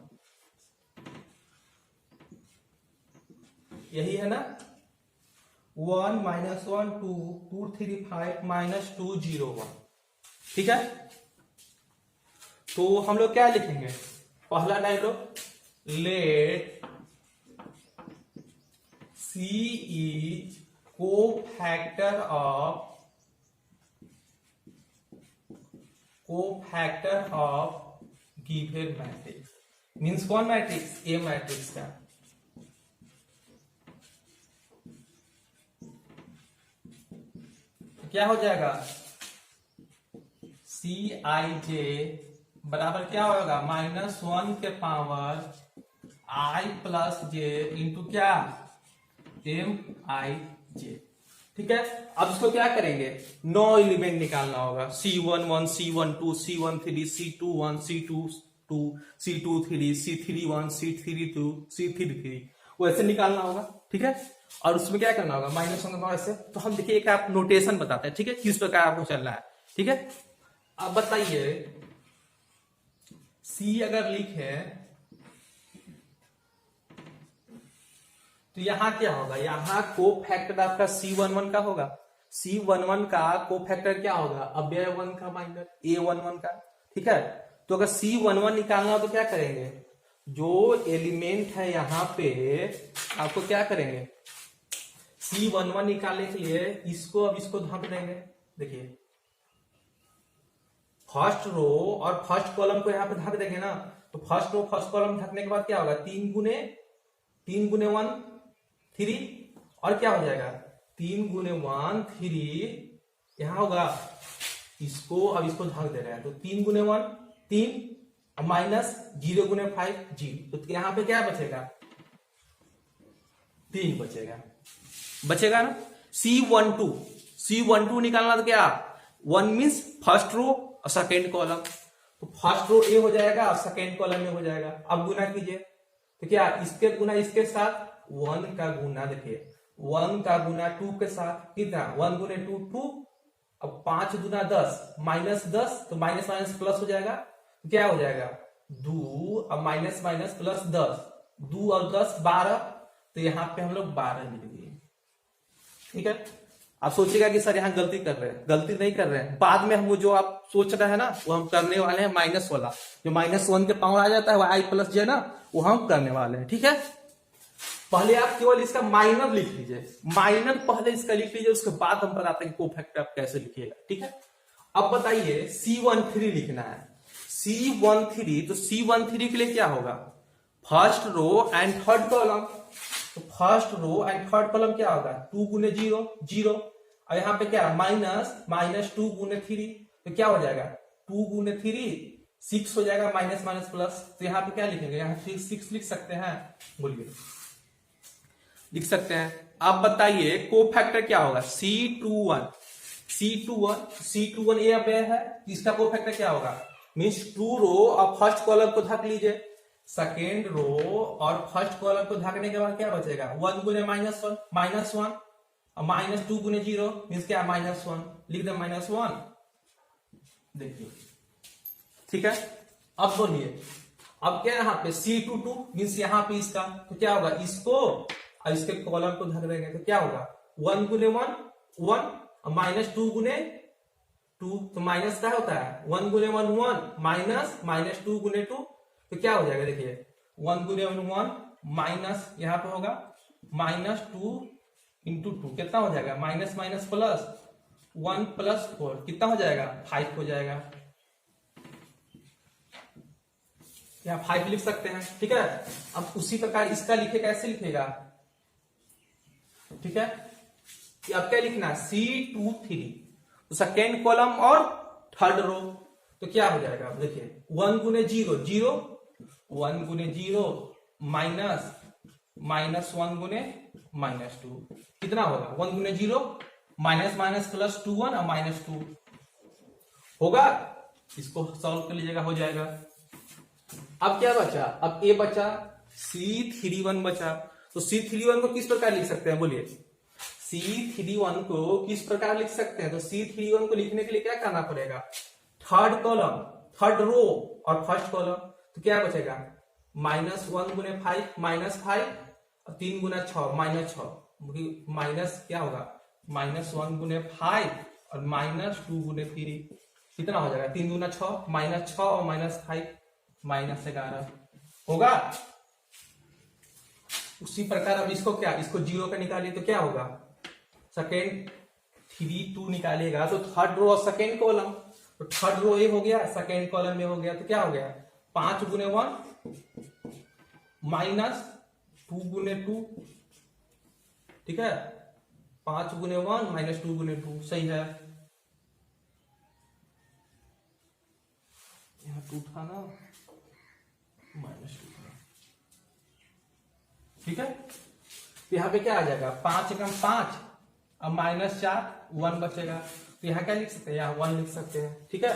यही है ना। 1 -1 2 2 3 5 -2 0 1, ठीक है। तो हम लोग क्या लिखेंगे, पहला डायलॉग, लेट C is cofactor of given matrix, means कौन मैट्रिक्स, ए मैट्रिक्स का। क्या हो जाएगा, Cij बराबर क्या होगा, -1 के पावर i + j इंटू क्या, Mij, ठीक है। अब इसको क्या करेंगे, 9 एलिमेंट निकालना होगा, C11 C12 C13 C21 C22 C23 C31 C32 C33, वैसे निकालना होगा, ठीक है। और उसमें क्या करना होगा, -1 ऐसे। तो हम देखिए एक आप नोटेशन बताते हैं, ठीक है, किस प्रकार आपको चलना है, ठीक है। अब बताइए C अगर लिखे तो यहां क्या होगा, यहां कोफैक्टर आपका C11 का होगा, C11 का कोफैक्टर क्या होगा, अव्यय 1 का माइनस A11 का, ठीक है। तो अगर C11 निकालना हो तो क्या करेंगे, जो एलिमेंट है यहां पे आपको क्या करेंगे, C11 निकालने के लिए इसको अब इसको ढक देंगे। देखिए फर्स्ट रो और फर्स्ट कॉलम को यहां पे ढक देंगे ना, तो फर्स्ट रो फर्स्ट कॉलम ढकने के बाद क्या होगा, 3 गुने 1 3, और क्या हो जाएगा 3 गुने 1 3, यहां होगा इसको, अब इसको ढक दे रहे हैं, तो 3 गुने 1 3 माइनस 0 गुने 5 0, तो यहां पे क्या बचेगा, 3 बचेगा ना। C12 निकालना तो क्या, 1 मीन्स फर्स्ट रो और सेकेंड कॉलम, तो फर्स्ट रो ए हो जाएगा और सेकेंड कॉलम में हो जाएगा। अब गुना कीजिए, तो क्या इसके गुना इसके साथ 1 का गुना, देखिए 1 का गुना 2 के साथ कितना, 1 गुने 2 2, अब 5 गुना 10 -10, तो माइनस माइनस प्लस हो जाएगा, तो क्या हो जाएगा 2, अब माइनस माइनस प्लस 10, 2 और 10 12, तो यहां पे हम लोग 12 लिख दिए, ठीक है। आप सोचिएगा कि सर यहाँ गलती कर रहे हैं, गलती नहीं कर रहे हैं, बाद में हम जो आप सोच रहे हैं ना वो हम करने वाले हैं, माइनस वाला जो -1 के पावर आ जाता है वो i + j ना, वो हम करने वाले हैं, ठीक है। पहले आप केवल इसका माइनर लिख लीजिए, माइनर पहले इसका लिख लीजिए, उसके बाद हम बताते हैं कि कोफैक्टर आप कैसे लिखिएगा, ठीक है। अब बताइए C13 लिखना है, C13, तो C13 के लिए क्या होगा, first row and third column, तो first row and third column क्या होगा, 2 गुने 0 0, और यहाँ पे क्या -2 गुने 3, तो क्या हो जाएगा 2 गुने 3 6 हो जाएगा, माइनस माइनस प्लस, तो यहाँ पे क्या लिखेंगे, यहाँ 6 लिख सकते हैं, बोलिए लिख सकते हैं। अब बताइए कोफैक्टर क्या होगा, C21 ये अव्यय है, इसका कोफैक्टर क्या होगा, मीन्स 2 रो और फर्स्ट कॉलम को ढक लीजिए, सेकेंड रो और फर्स्ट कॉलम को ढकने के बाद क्या बचेगा, 1 गुने -1 -1, और -2 गुने 0 मीन्स क्या, -1, लिख दे -1, देखिए, ठीक है। अब बोलिए, अब क्या यहाँ पे C22 मीन्स यहाँ पे इसका, तो क्या होगा, इसको और इसके कॉलम को ढक देंगे, तो क्या होगा 1 गुने 1 1, और -2 गुने 2, तो माइनस क्या होता है 1 गुने 1 1 माइनस -2 गुने 2, तो क्या हो जाएगा देखिए 1 गुने 1 माइनस यहाँ पे होगा -2 इंटू 2 कितना हो जाएगा माइनस माइनस प्लस 1 + 4 कितना हो जाएगा 5 हो जाएगा। यहाँ 5 लिख सकते हैं, ठीक है। अब उसी प्रकार इसका लिखे कैसे लिखेगा, ठीक है। अब क्या लिखना है C2 3, तो सेकेंड कॉलम और थर्ड रो, तो क्या हो जाएगा अब देखिए 1 गुने 0 0 1 गुने 0 माइनस -1 गुने -2 कितना होगा 1 गुने 0 माइनस माइनस प्लस 2 1 और -2 होगा। इसको सॉल्व कर लीजिएगा हो जाएगा। अब क्या बचा, अब ए बचा C31 बचा, तो C31 को किस प्रकार लिख सकते हैं बोलिए, C31 को किस प्रकार लिख सकते हैं, तो C31 को लिखने के लिए क्या करना पड़ेगा थर्ड कॉलम थर्ड रो और फर्स्ट कॉलम, तो क्या बचेगा -1 गुने 5 -5 और 3 गुना 6 -6 माइनस क्या होगा -1 गुने 5 और -2 गुने 3 कितना हो जाएगा 3 गुना 6 -6 और -5 -11 होगा। उसी प्रकार अब इसको क्या, इसको 0 का निकालिए तो क्या होगा सेकेंड 3 2 निकालिएगा तो थर्ड रो और सेकेंड कॉलम, तो थर्ड रो ए हो गया सेकेंड कॉलम में हो गया, तो क्या हो गया 5 गुने 1 -2 गुने 2, ठीक है 5 गुने 1 -2 गुने 2 सही है। यहाँ 2 था ना -2 था, ठीक है। तो यहाँ पे क्या आ जाएगा 5 एकम 5 और -4 1 बचेगा, तो यहाँ क्या लिख सकते हैं यहाँ 1 लिख सकते हैं, ठीक है।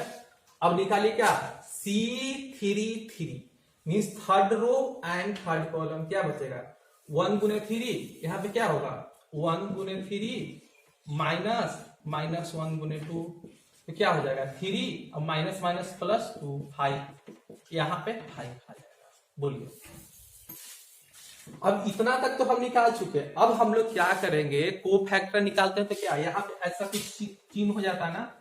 अब निकालिए क्या C33 means third row and third column, क्या बचेगा 1 गुने 3 यहाँ पे क्या होगा 1 गुने 3 माइनस -1 गुने 2, तो क्या हो जाएगा 3 और माइनस माइनस प्लस 2 5, यहाँ पे 5 आ जाएगा। बोलिए अब इतना तक तो हम निकाल चुके हैं, अब हम लोग क्या करेंगे को फैक्टर निकालते हैं, तो क्या यहाँ पे ऐसा कुछ चिन्ह हो जाता है ना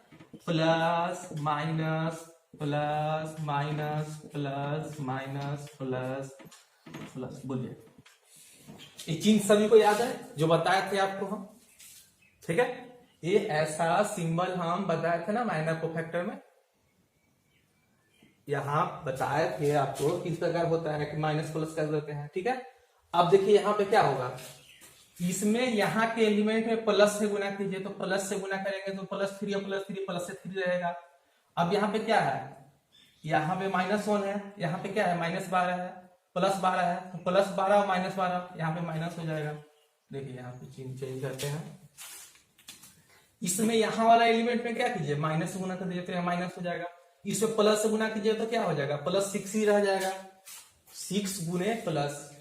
plus minus plus minus plus minus plus plus, बोलिए ये चिन्ह सभी को याद है जो बताए थे आपको हम, ठीक है। ये ऐसा सिंबल हम बताए थे ना माइनर को फैक्टर में, यहां बताए थे आपको किस प्रकार होता है कि माइनस प्लस कर देते हैं, ठीक है। अब देखिए यहाँ पे क्या होगा, इसमें यहाँ के एलिमेंट में प्लस से गुना कीजिए, तो प्लस से गुना करेंगे तो +3 और +3 प्लस से 3 रहेगा। अब यहाँ पे क्या है, यहाँ पे -1 है, यहाँ पे क्या है -12 है, +12 है, तो +12 और -12 यहाँ पे माइनस हो जाएगा। देखिए यहाँ पे चिन्ह चेंज करते हैं, इसमें यहाँ वाला एलिमेंट में क्या कीजिए माइनस से गुना कर दीजिए तो यहाँ माइनस हो जाएगा, इसमें प्लस से गुना कीजिए तो क्या हो जाएगा +6 ही रह जाएगा, 6 गुने प्लस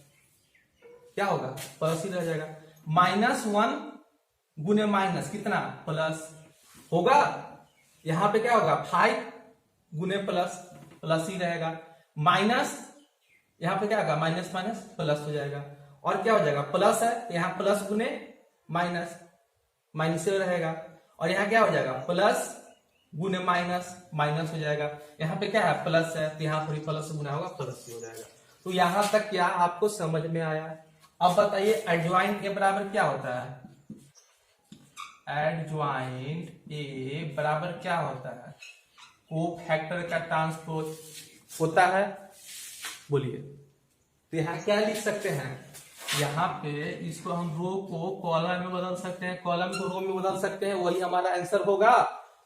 क्या होगा प्लस ही रह जाएगा, -1 गुने माइनस कितना प्लस होगा, यहां पे क्या होगा 5 गुने प्लस प्लस ही रहेगा, माइनस यहां पे क्या होगा माइनस माइनस प्लस हो जाएगा, और क्या हो जाएगा प्लस है यहाँ प्लस गुने माइनस माइनस रहेगा, और यहाँ क्या हो जाएगा प्लस गुने माइनस माइनस हो जाएगा, यहाँ पे क्या है प्लस है तो यहाँ पर प्लस गुना होगा प्लस हो जाएगा। तो यहां तक क्या आपको समझ में आया। अब बताइए एडज्वाइंट के बराबर क्या होता है, एडज्वाइंट ए बराबर क्या होता है को फैक्टर का ट्रांसपोज होता है, बोलिए। तो यहाँ क्या लिख सकते हैं, यहाँ पे इसको हम रो को कॉलम में बदल सकते हैं, कॉलम को रो में बदल सकते हैं, वही हमारा आंसर होगा।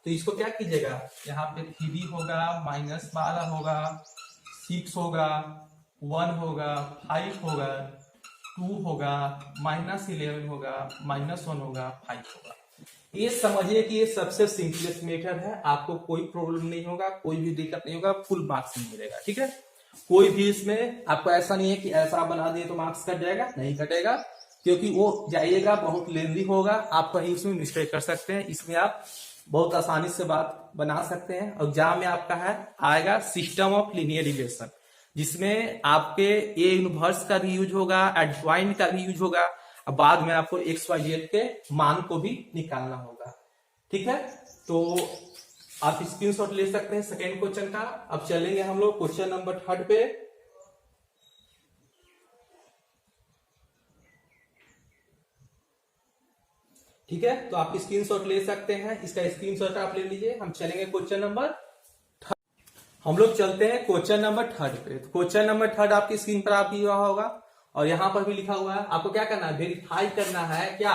तो इसको क्या कीजिएगा यहाँ पे 3 होगा -12 होगा 6 होगा 1 होगा 5 होगा 2 होगा -11 होगा -1 होगा 5 होगा। ये समझिए कि ये सबसे सिंपलेस्ट मेथड है, आपको कोई प्रॉब्लम नहीं होगा, कोई भी दिक्कत नहीं होगा, फुल मार्क्स मिलेगा, ठीक है। कोई भी इसमें आपको ऐसा नहीं है कि ऐसा बना दिए तो मार्क्स कट जाएगा, नहीं कटेगा, क्योंकि वो जाइएगा बहुत लेंदी होगा, आप कहीं उसमें मिस्टेक कर सकते हैं, इसमें आप बहुत आसानी से बात बना सकते हैं। एग्जाम में आपका है आएगा सिस्टम ऑफ लीनियर रिलेशन, जिसमें आपके ए इनवर्स का भी यूज होगा, एडज्वाइंट का भी यूज होगा, अब बाद में आपको XYZ के मान को भी निकालना होगा। ठीक है, तो आप स्क्रीनशॉट ले सकते हैं सेकेंड क्वेश्चन का। अब चलेंगे हम लोग क्वेश्चन नंबर 3 पे। ठीक है, तो आप स्क्रीनशॉट ले सकते हैं, इसका स्क्रीनशॉट आप ले लीजिए। हम चलेंगे क्वेश्चन नंबर, हम लोग चलते हैं क्वेश्चन नंबर 3 पे। तो क्वेश्चन नंबर 3 आपकी स्क्रीन पर आप भी हुआ होगा और यहां पर भी लिखा हुआ है। आपको क्या करना है, वेरीफाई करना है क्या,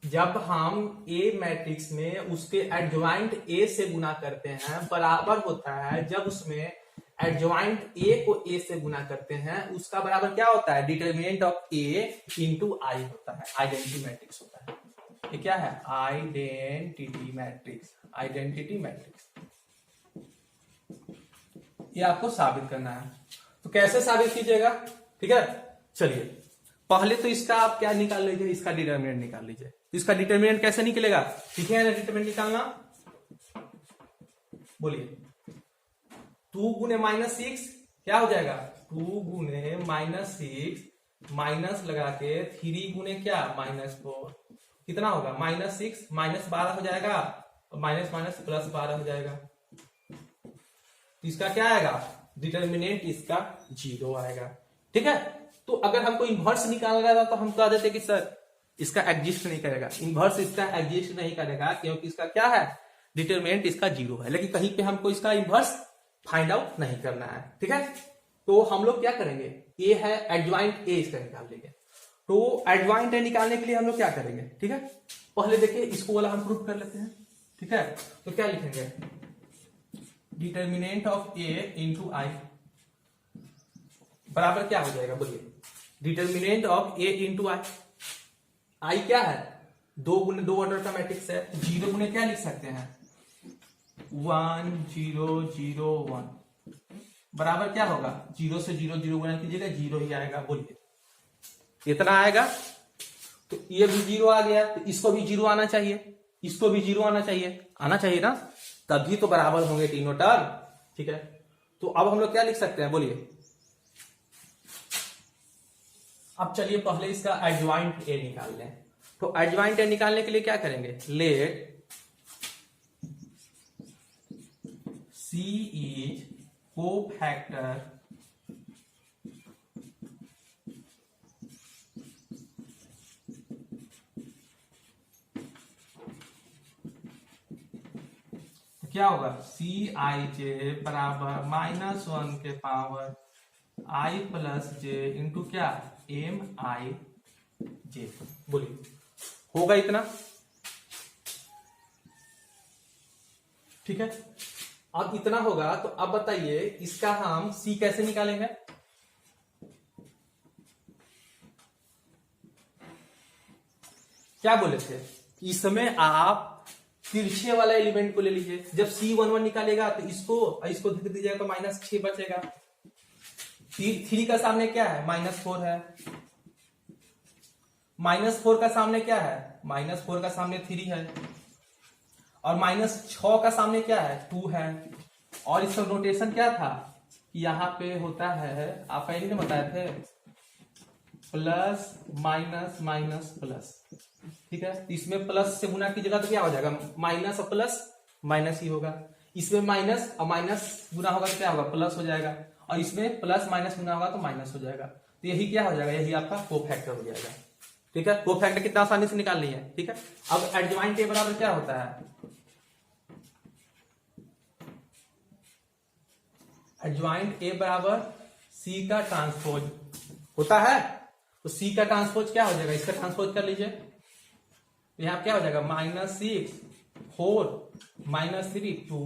जब हम ए मैट्रिक्स में उसके एडजॉइंट ए से गुना करते हैं बराबर होता है, जब उसमें एडजॉइंट ए को ए से गुना करते हैं उसका बराबर क्या होता है, डिटर्मिनेंट ऑफ ए इंटू आई होता है, आइडेंटिटी मैट्रिक्स होता है। ये क्या है, आइडेंटिटी मैट्रिक्स, आइडेंटिटी मैट्रिक्स। ये आपको साबित करना है। तो कैसे साबित कीजिएगा, ठीक है, चलिए पहले तो इसका आप क्या निकाल लीजिए, इसका डिटर्मिनेंट निकाल लीजिए। इसका डिटर्मिनेंट कैसे निकलेगा, ठीक है ना, डिटर्मिनेंट निकालना, बोलिए। 2 गुने -6 क्या हो जाएगा, 2 गुने -6 माइनस लगा के 3 गुने क्या -4 कितना होगा, -6 -12 हो जाएगा और माइनस माइनस प्लस 12 हो जाएगा। तो इसका क्या आएगा, डिटर्मिनेंट इसका 0 आएगा। ठीक है, तो अगर हमको इन्वर्स निकालना था तो हम कह देते कि सर इसका एग्जिस्ट नहीं करेगा, इन्वर्स इसका एग्जिस्ट नहीं करेगा क्योंकि इसका क्या है, डिटर्मिनेंट इसका 0 है। लेकिन कहीं पे हमको इसका इन्वर्स फाइंड आउट नहीं करना है। ठीक है, तो हम लोग क्या करेंगे, ए है एडजॉइंट ए, इसका निकाल लेंगे। तो एडजॉइंट ए निकालने के लिए हम लोग क्या करेंगे, ठीक है, पहले देखिए इसको वाला हम प्रूफ कर लेते हैं। ठीक है, तो क्या लिखेंगे, डिटर्मिनेंट ऑफ ए इंटू आई बराबर क्या हो जाएगा, बोलिए, डिटर्मिनेंट ऑफ ए इंटू आई। आई क्या है, 2 गुने 2 ऑर्डर का मैट्रिक्स है, 0 गुने क्या लिख सकते हैं, 1 0 0 1 बराबर क्या होगा, 0 से 0 0 गुना कीजिएगा 0 ही आएगा। बोलिए इतना आएगा, तो ये भी 0 आ गया, तो इसको भी 0 आना चाहिए, इसको भी 0 आना चाहिए ना, तभी तो बराबर होंगे तीनों टर्म। ठीक है, तो अब हम लोग क्या लिख सकते हैं, बोलिए। अब चलिए पहले इसका एडजॉइंट ए निकाल लें। तो एडजॉइंट ए निकालने के लिए क्या करेंगे, लेट सी इज कोफैक्टर क्या होगा, सी आई जे बराबर -1 के पावर आई प्लस जे इंटू क्या, एम आई जे। बोलिए होगा इतना। ठीक है, अब इतना होगा तो अब बताइए इसका हम सी कैसे निकालेंगे। क्या बोले थे, इसमें आप तिरछे वाला एलिमेंट को ले लीजिए। जब C11 निकालेगा तो इसको धक दीजिएगा तो -6 बचेगा। 3 का सामने क्या है, -4 है, -4 का सामने क्या है, -4 का सामने 3 है, और -6 का सामने क्या है, 2 है। और इसका नोटेशन क्या था कि यहां पे होता है, आप पहले ने बताए थे, प्लस माइनस माइनस प्लस। ठीक है, इसमें प्लस से गुना कीजिएगा तो क्या हो जाएगा, माइनस और प्लस माइनस ही होगा। इसमें माइनस और माइनस गुना होगा तो क्या होगा, प्लस हो जाएगा, और इसमें प्लस माइनस गुना होगा तो माइनस हो जाएगा। तो यही क्या हो जाएगा, यही आपका कोफैक्टर हो जाएगा। ठीक है, कोफैक्टर कितना आसानी से निकाल लिया है। ठीक है, अब एडजॉइंट ए बराबर क्या होता है, एडजॉइंट ए बराबर सी का ट्रांसपोज होता है। तो सी का ट्रांसपोज क्या हो जाएगा, इसका ट्रांसपोज कर लीजिए, तो यहां क्या हो जाएगा, -6 4 -3 2,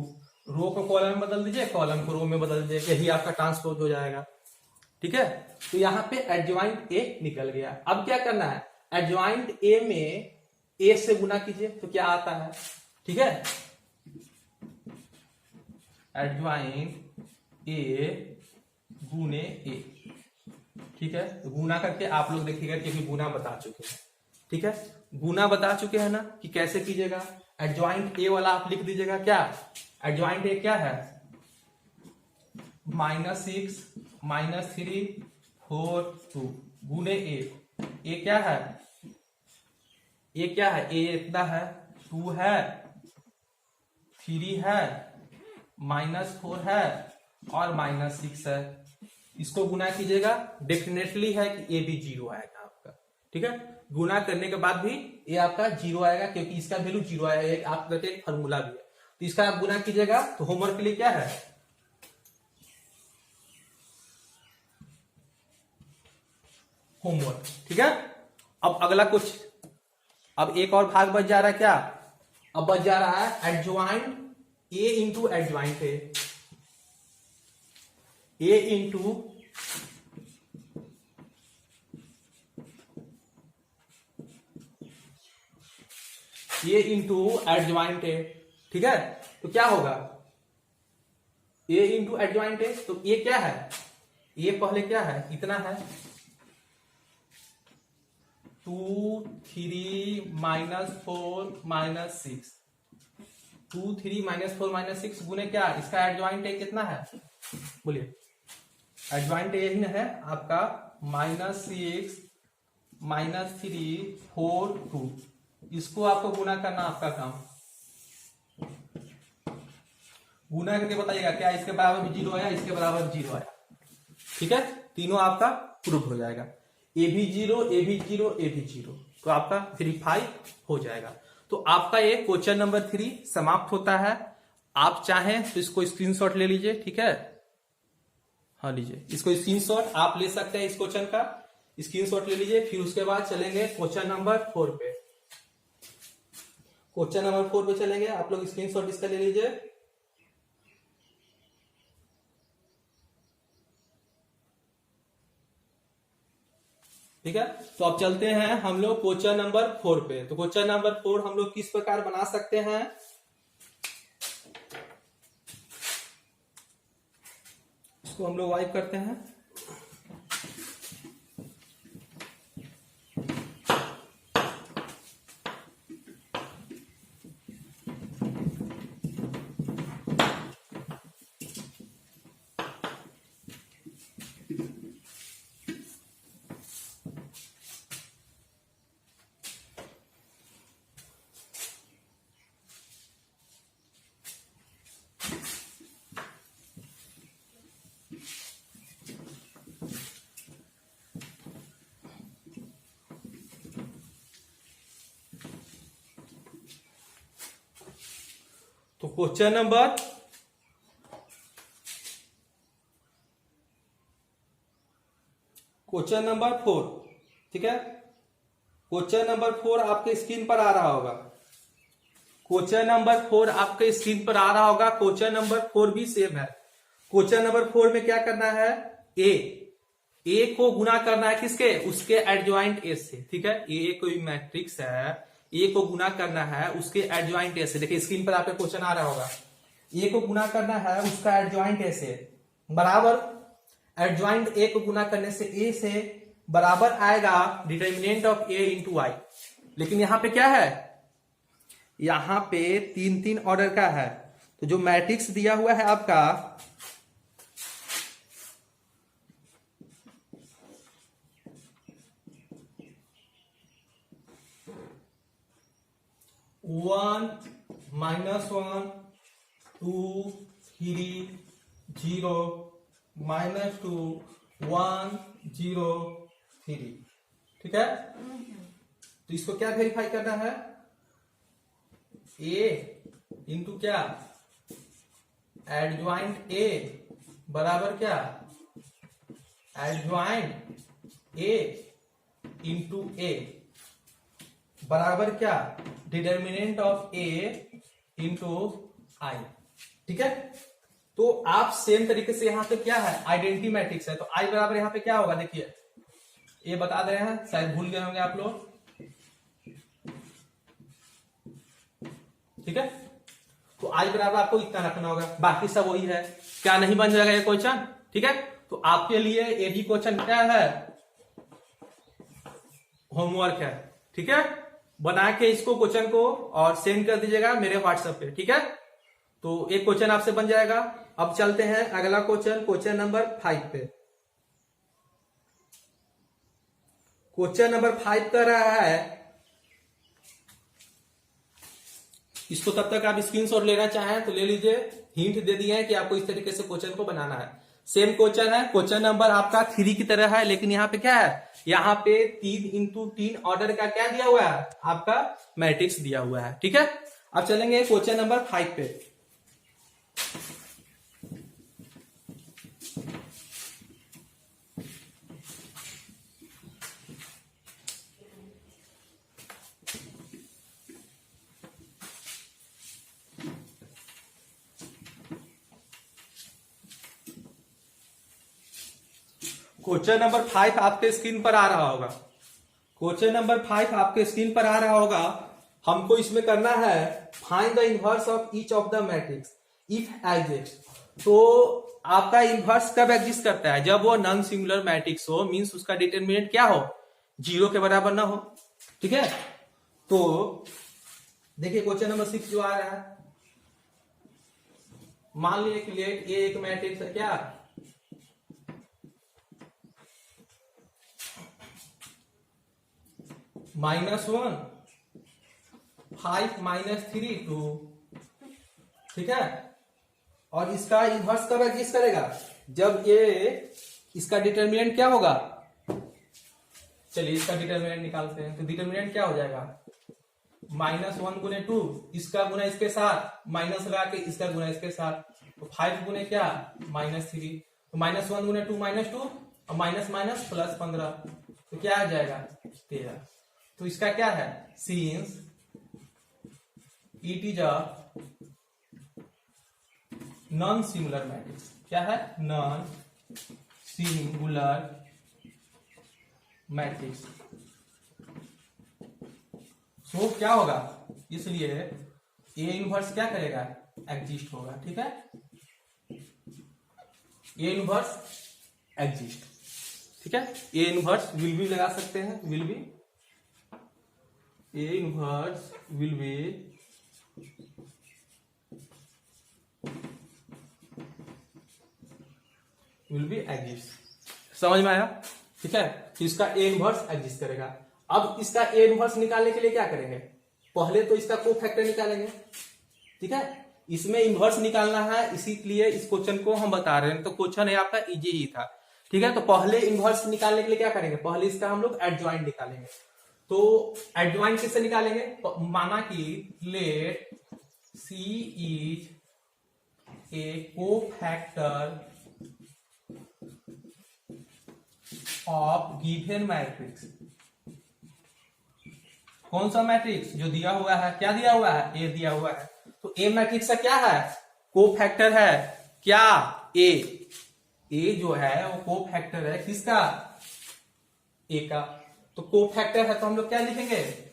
रो को कॉलम में बदल दीजिए, कॉलम को रो में बदल दीजिए, यही आपका ट्रांसपोज हो जाएगा। ठीक है, तो यहां पे एडजॉइंट ए निकल गया। अब क्या करना है, एडजॉइंट ए में ए से गुना कीजिए तो क्या आता है। ठीक है, एडजॉइंट ए गुने ए। ठीक है, तो गुना करके आप लोग देखिएगा क्योंकि गुना बता चुके हैं। ठीक है, गुना बता चुके हैं ना कि कैसे कीजिएगा। एडजॉइंट ए वाला आप लिख दीजिएगा, क्या एडजॉइंट ए क्या है, -6 -3 4 2 गुने ए क्या है, ए क्या है, ए इतना है 2 है 3 है, -4 है और -6 है। इसको गुना कीजिएगा, डेफिनेटली है कि ए भी 0 आएगा आपका। ठीक है, गुना करने के बाद भी ये आपका 0 आएगा, क्योंकि इसका वैल्यू 0 आएगा। एक आपका एक फॉर्मूला भी है, तो इसका आप गुना कीजिएगा। तो होमवर्क के लिए क्या है, होमवर्क। ठीक है, अब अगला कुछ, अब एक और भाग बच जा रहा है क्या, अब बच जा रहा है adjoint A into adjoint A into A into adjoint A. ठीक है, तो क्या होगा, ए इंटू एडजॉइंट ए, तो ये क्या है, ये पहले क्या है, इतना है 2 3 -4 -6, 2 3 -4 -6 गुने क्या, इसका एडजॉइंट ए कितना है, बोलिए। एडजॉइंट ए ही है आपका -6 -3 4 2। इसको आपको गुना करना आपका काम, गुना करके बताइएगा क्या इसके बराबर भी 0 आया, इसके बराबर 0 आया। ठीक है, तीनों आपका प्रूफ हो जाएगा, ए भी 0 ए भी 0 ए भी 0, तो आपका वेरीफाई हो जाएगा। तो आपका ये क्वेश्चन नंबर 3 समाप्त होता है। आप चाहें तो इसको स्क्रीनशॉट ले लीजिए। ठीक है, हाँ लीजिए, इसको स्क्रीनशॉट आप ले सकते हैं, इस क्वेश्चन का स्क्रीनशॉट ले लीजिए। फिर उसके बाद चलेंगे क्वेश्चन नंबर 4 पे, क्वेश्चन नंबर 4 पे चलेंगे। आप लोग स्क्रीनशॉट इसका ले लीजिए। ठीक है, तो अब चलते हैं हम लोग क्वेश्चन नंबर 4 पे। तो क्वेश्चन नंबर 4 हम लोग किस प्रकार बना सकते हैं, इसको हम लोग वाइप करते हैं। तो क्वेश्चन नंबर 4, ठीक है, क्वेश्चन नंबर 4 आपके स्क्रीन पर आ रहा होगा। क्वेश्चन नंबर 4 आपके स्क्रीन पर आ रहा होगा। क्वेश्चन नंबर 4 भी सेम है। क्वेश्चन नंबर 4 में क्या करना है, ए को गुना करना है किसके, उसके एडजॉइंट ए से। ठीक है, ए कोई मैट्रिक्स है, ए को गुना करना है उसके एडजॉइंट ए से। देखिए स्क्रीन पर आपके क्वेश्चन आ रहा होगा, ए को गुना करना है उसका एडजॉइंट ए से, बराबर एडजॉइंट ए को गुना करने से ए से बराबर आएगा डिटर्मिनेंट ऑफ ए इंटू आई। लेकिन यहां पे क्या है, यहां पे 3 ऑर्डर का है। तो जो मैट्रिक्स दिया हुआ है आपका, (1 -1 2 3 0 -2 1 0 3। ठीक है, तो इसको क्या वेरीफाई करना है, ए इंटू क्या, एडजॉइंट ए बराबर क्या, एडजॉइंट ए इंटू ए बराबर क्या, डिटर्मिनेंट ऑफ ए इंटू आई। ठीक है, तो आप सेम तरीके से यहां पे क्या है, आइडेंटिटी मैट्रिक्स है, तो आई बराबर यहां पे क्या होगा, देखिए ये बता दे रहे हैं, शायद भूल गए होंगे आप लोग। ठीक है, तो आई बराबर आपको इतना रखना होगा, बाकी सब वही है। क्या नहीं बन जाएगा ये क्वेश्चन। ठीक है, तो आपके लिए ये भी क्वेश्चन क्या है, होमवर्क है। ठीक है, बना के इसको क्वेश्चन को और सेंड कर दीजिएगा मेरे व्हाट्सएप पे। ठीक है, तो एक क्वेश्चन आपसे बन जाएगा। अब चलते हैं अगला क्वेश्चन, क्वेश्चन नंबर 5 पे। क्वेश्चन नंबर 5 कर रहा है इसको तब तक आप स्क्रीनशॉट लेना चाहें तो ले लीजिए, हिंट दे दिए हैं कि आपको इस तरीके से क्वेश्चन को बनाना है। सेम क्वेश्चन है, क्वेश्चन नंबर आपका 3 की तरह है, लेकिन यहाँ पे क्या है, यहाँ पे 3x3 ऑर्डर का क्या दिया हुआ है, आपका मैट्रिक्स दिया हुआ है। ठीक है, अब चलेंगे क्वेश्चन नंबर 5 पे। क्वेश्चन नंबर 5 आपके स्क्रीन पर आ रहा होगा। क्वेश्चन नंबर 5 आपके स्क्रीन पर आ रहा होगा। हमको इसमें करना है find the inverse of each of the matrix if exist. तो आपका इनवर्स कब एग्जिस्ट करता है, जब वो नॉन सिंगुलर मैट्रिक्स हो, मींस उसका डिटरमिनेंट क्या हो, 0 के बराबर ना हो। ठीक है, तो देखिए क्वेश्चन नंबर 6 जो आ रहा है, मान लीजिए कि लेट ए एक मैट्रिक्स है क्या, -1 5 -3 2। ठीक है, और इसका इनवर्स कब एग्जिस्ट करेगा, जब ये इसका डिटरमिनेंट क्या होगा, चलिए इसका डिटरमिनेंट निकालते हैं। तो डिटरमिनेंट क्या हो जाएगा, -1 गुने 2, इसका गुना इसके साथ, माइनस लगा के इसका गुना इसके साथ, तो 5 गुने क्या -3, तो -1 गुने 2 -2, और माइनस माइनस प्लस 15, तो क्या आ जाएगा 13। तो इसका क्या है, since it is a non singular matrix, क्या है, नॉन सिंगुलर मैट्रिक्स, सो क्या होगा, इसलिए ए इनवर्स क्या करेगा, एग्जिस्ट होगा। ठीक है, ए इनवर्स एग्जिस्ट। ठीक है, ए इनवर्स विल भी लगा सकते हैं, विल भी, A inverse will be exist. समझ में आया। ठीक है, तो इसका ए इनवर्स एग्जिस्ट करेगा। अब इसका ए इनवर्स निकालने के लिए क्या करेंगे, पहले तो इसका कोफैक्टर निकालेंगे। ठीक है, इसमें इनवर्स निकालना है, इसीलिए इस क्वेश्चन को हम बता रहे हैं। तो क्वेश्चन है आपका इजी ही था। ठीक है, तो पहले इनवर्स निकालने के लिए क्या करेंगे, पहले इसका हम लोग एडजॉइंट निकालेंगे। तो एडजॉइंट किससे निकालेंगे, माना कि let see is a cofactor of given matrix. कौन सा मैट्रिक्स, जो दिया हुआ है, क्या दिया हुआ है, ए दिया हुआ है। तो ए मैट्रिक्स का क्या है, कोफैक्टर है, क्या, ए जो है वो कोफैक्टर है किसका, ए का। तो कोफैक्टर है तो हम लोग क्या लिखेंगे,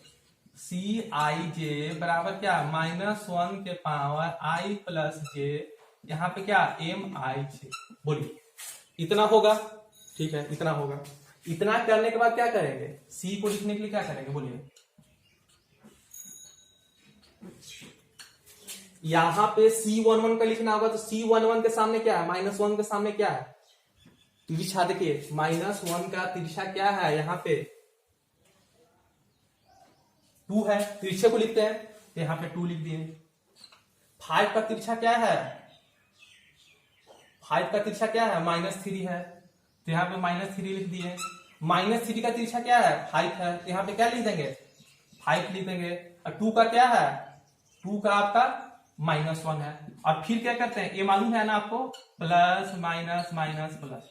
Cij बराबर क्या, -1 के पावर i प्लस जे, यहाँ पे क्या Mi। बोलिए इतना होगा। ठीक है, इतना होगा। इतना करने के बाद क्या करेंगे, सी को लिखने के लिए क्या करेंगे, बोलिए, यहां पे C11 का लिखना होगा। तो C11 के सामने क्या है, -1 के सामने क्या है, तिरछा। देखिए -1 का तिरछा क्या है, यहाँ पे 2 है, तिरछे को लिखते हैं, तो यहाँ पे 2 लिख दिए। 5 का तिरछा क्या है, 5 का तिरछा क्या है, -3 है, तो यहाँ पे -3 लिख दिए। -3 का तिरछा क्या है, 5 है, तो यहाँ पे क्या लिख देंगे, 5 लिख देंगे। और 2 का क्या है, 2 का आपका -1 है। और फिर क्या करते हैं, ये मालूम है ना आपको, प्लस माइनस माइनस प्लस।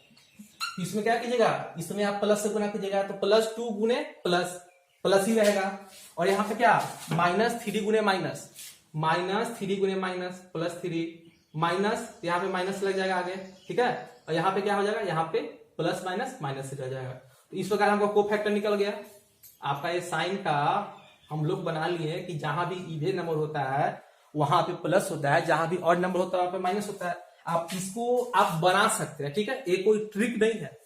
इसमें क्या कीजिएगा, इसमें आप प्लस से गुना कीजिएगा, तो +2 गुने प्लस, प्लस ही रहेगा। और यहाँ पे क्या, -3 गुने माइनस, -3 गुने माइनस, +3 माइनस, यहाँ पे माइनस लग जाएगा आगे। ठीक है, और यहाँ पे क्या हो जाएगा, यहाँ पे प्लस माइनस माइनस से रह जाएगा। तो इस प्रकार हमको कोफैक्टर निकल गया। आपका ये साइन का हम लोग बना लिए कि जहां भी इवन नंबर होता है वहां पे प्लस होता है, जहां भी ऑड नंबर होता है वहां पे माइनस होता है। आप इसको आप बना सकते हैं। ठीक है, ये कोई ट्रिक नहीं है,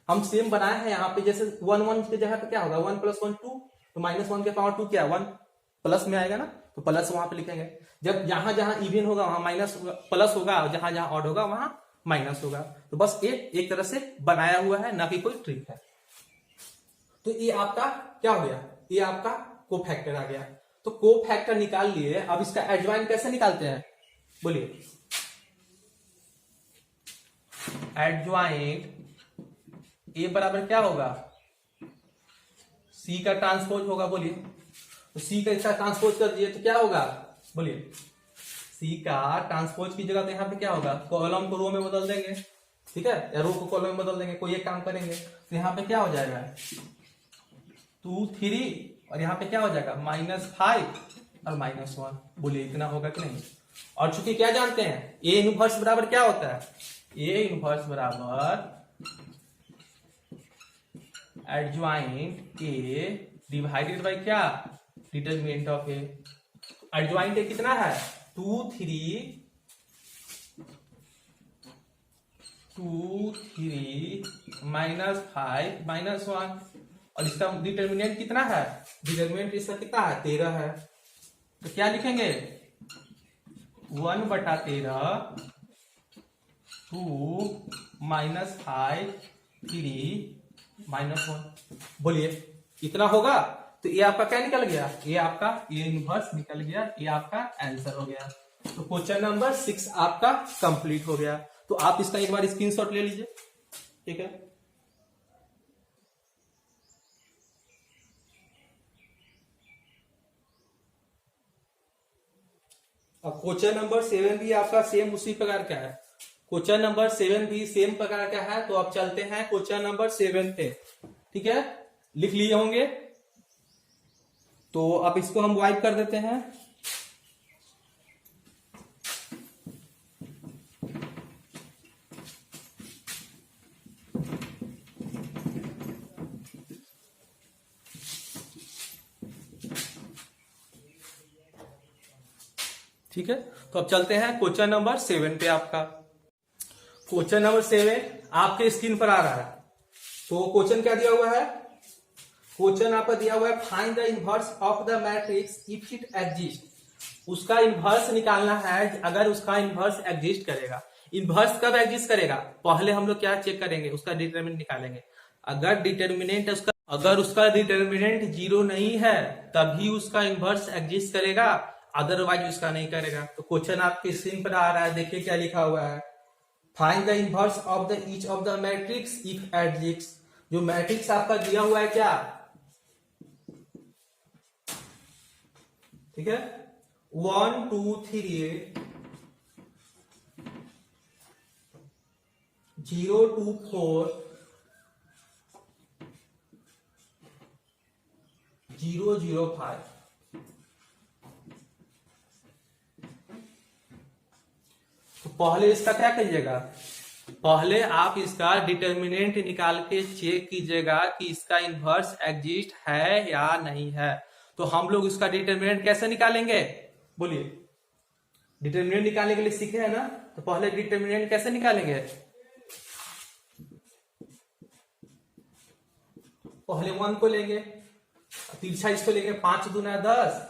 हम सेम बनाए हैं। यहाँ पे जैसे 1 की जगह पे क्या होगा, 1 + 1 2, तो -1 के पावर 2 क्या, 1 प्लस में आएगा ना, तो प्लस वहां पे लिखेंगे। जब जहां जहां इवन होगा वहां माइनस प्लस होगा, और जहां जहां ऑड होगा वहां माइनस होगा। तो बस ये एक तरह से बनाया हुआ है, ना कि कोई ट्रिक है। तो ये आपका क्या हो गया, ये आपका कोफैक्टर आ गया। तो तो को फैक्टर निकाल लिए, अब इसका एडजॉइंट कैसे निकालते हैं बोलिए। एडजॉइंट ए बराबर क्या होगा, सी का ट्रांसपोज होगा बोलिए। तो सी का इसका ट्रांसपोज कर दिए तो क्या होगा बोलिए, सी का ट्रांसपोज की जगह तो यहाँ पे क्या होगा, कॉलम को रो में बदल देंगे, ठीक है, या रो को कॉलम में बदल देंगे, कोई एक काम करेंगे। तो यहाँ पे क्या हो जाएगा 2 3 और यहाँ पे क्या हो जाएगा -5 और -1। बोलिए इतना होगा कि नहीं। और चूंकि क्या जानते हैं ए इनवर्स बराबर क्या होता है, ए इनवर्स बराबर एडजॉइंट ए डिवाइडेड बाय क्या, determinant of A. Adjoint A कितना है 2 3 -5 -1 और इसका डिटरमिनेंट कितना है, डिटरमिनेंट इसका कितना है 13 है। तो क्या लिखेंगे 1/13 2 -5 3 -1। बोलिए इतना होगा। तो ये आपका क्या निकल गया, ये आपका ए इनवर्स निकल गया, ये आपका आंसर हो गया। तो क्वेश्चन नंबर 6 आपका कंप्लीट हो गया। तो आप इसका एक बार स्क्रीनशॉट ले लीजिए, ठीक है। अब क्वेश्चन नंबर 7 भी आपका सेम उसी प्रकार का है, क्वेश्चन नंबर 7 भी सेम प्रकार का है। तो अब चलते हैं क्वेश्चन नंबर 7 पे, ठीक है, लिख लिए होंगे। तो अब इसको हम वाइप कर देते हैं। ठीक है, तो अब चलते हैं क्वेश्चन नंबर 7 पे। आपका क्वेश्चन नंबर 7 आपके स्क्रीन पर आ रहा है। तो क्वेश्चन क्या दिया हुआ है, क्वेश्चन आपका दिया हुआ है find the inverse of the matrix if it exist. उसका इनवर्स निकालना है, अगर उसका इनवर्स एग्जिस्ट करेगा। इनवर्स कब एग्जिस्ट करेगा, पहले हम लोग क्या चेक करेंगे, उसका डिटरमिनेंट निकालेंगे। अगर उसका डिटरमिनेंट 0 नहीं है तभी उसका इनवर्स एग्जिस्ट करेगा, अदरवाइज उसका नहीं करेगा। तो क्वेश्चन आपके स्क्रीन पर आ रहा है, देखिए क्या लिखा हुआ है, find the inverse of the each of the matrix if exist. जो मैट्रिक्स आपका दिया हुआ है क्या, ठीक है, 1 2 3 0 2 4 0 0 5। तो पहले इसका क्या करिएगा, पहले आप इसका डिटरमिनेंट निकाल के चेक कीजिएगा कि इसका इनवर्स एग्जिस्ट है या नहीं है। तो हम लोग इसका डिटरमिनेंट कैसे निकालेंगे बोलिए, डिटरमिनेंट निकालने के लिए सीखे हैं ना, तो पहले डिटरमिनेंट कैसे निकालेंगे, पहले 1 को लेंगे, तिरछा इसको लेंगे, 5 दूना 10,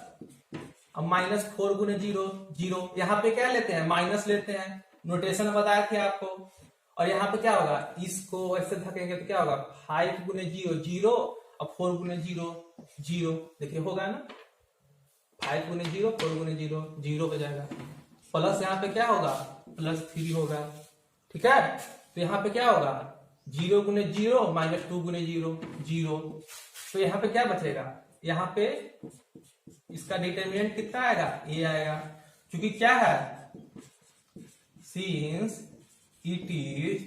अब -4 गुने 0 0। यहाँ पे क्या लेते हैं, माइनस लेते हैं, नोटेशन बताए थे आपको। और यहाँ पे क्या होगा, इसको ऐसे धकेंगे तो क्या होगा 5 गुने 0 0 और 4 गुने 0 0। देखिए होगा ना, 5 गुने 0 4 गुने 0 0 हो जाएगा। प्लस यहाँ पे क्या होगा +3 होगा, ठीक है। तो यहाँ पे क्या होगा 0 गुने 0 -2 गुने 0 0। तो यहाँ पे क्या बचेगा, यहाँ पे इसका डिटरमिनेंट कितना आएगा, ए आएगा। क्योंकि क्या है, since it is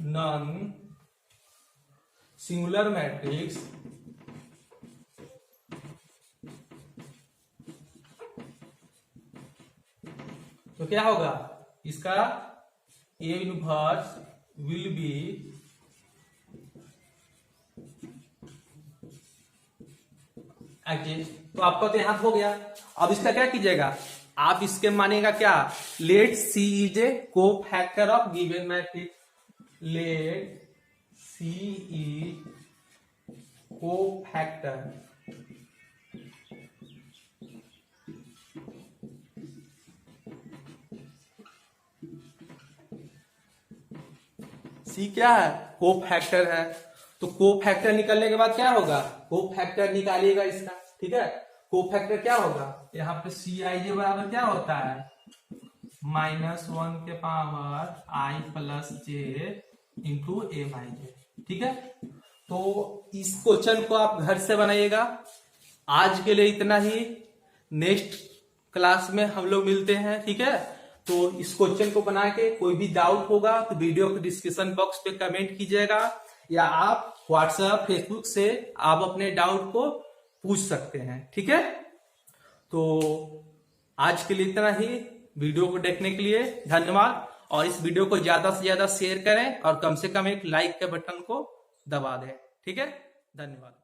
non singular matrix तो क्या होगा, इसका A inverse will be exist. तो आपका तो यहां हो गया। अब इसका क्या कीजिएगा, आप इसके मानेगा क्या, लेट सी इज ए को factor of given matrix. Let see is को फैक्टर सी क्या है, को फैक्टर है। तो कोफैक्टर निकलने के बाद क्या होगा, कोफैक्टर निकालिएगा इसका, ठीक है। कोफैक्टर क्या होगा, यहाँ पे Cij बराबर क्या होता है, -1 के power i plus j into MIj, ठीक है। तो इस क्वेश्चन को आप घर से बनाइएगा। आज के लिए इतना ही, नेक्स्ट क्लास में हम लोग मिलते हैं, ठीक है। तो इस क्वेश्चन को बना के कोई भी डाउट होगा तो वीडियो के डिस्क्रिप्शन बॉक्स पे कमेंट कीजिएगा, या आप व्हाट्सएप फेसबुक से आप अपने डाउट को पूछ सकते हैं, ठीक है। तो आज के लिए इतना ही, वीडियो को देखने के लिए धन्यवाद, और इस वीडियो को ज्यादा से ज्यादा शेयर करें और कम से कम एक लाइक के बटन को दबा दें, ठीक है। धन्यवाद।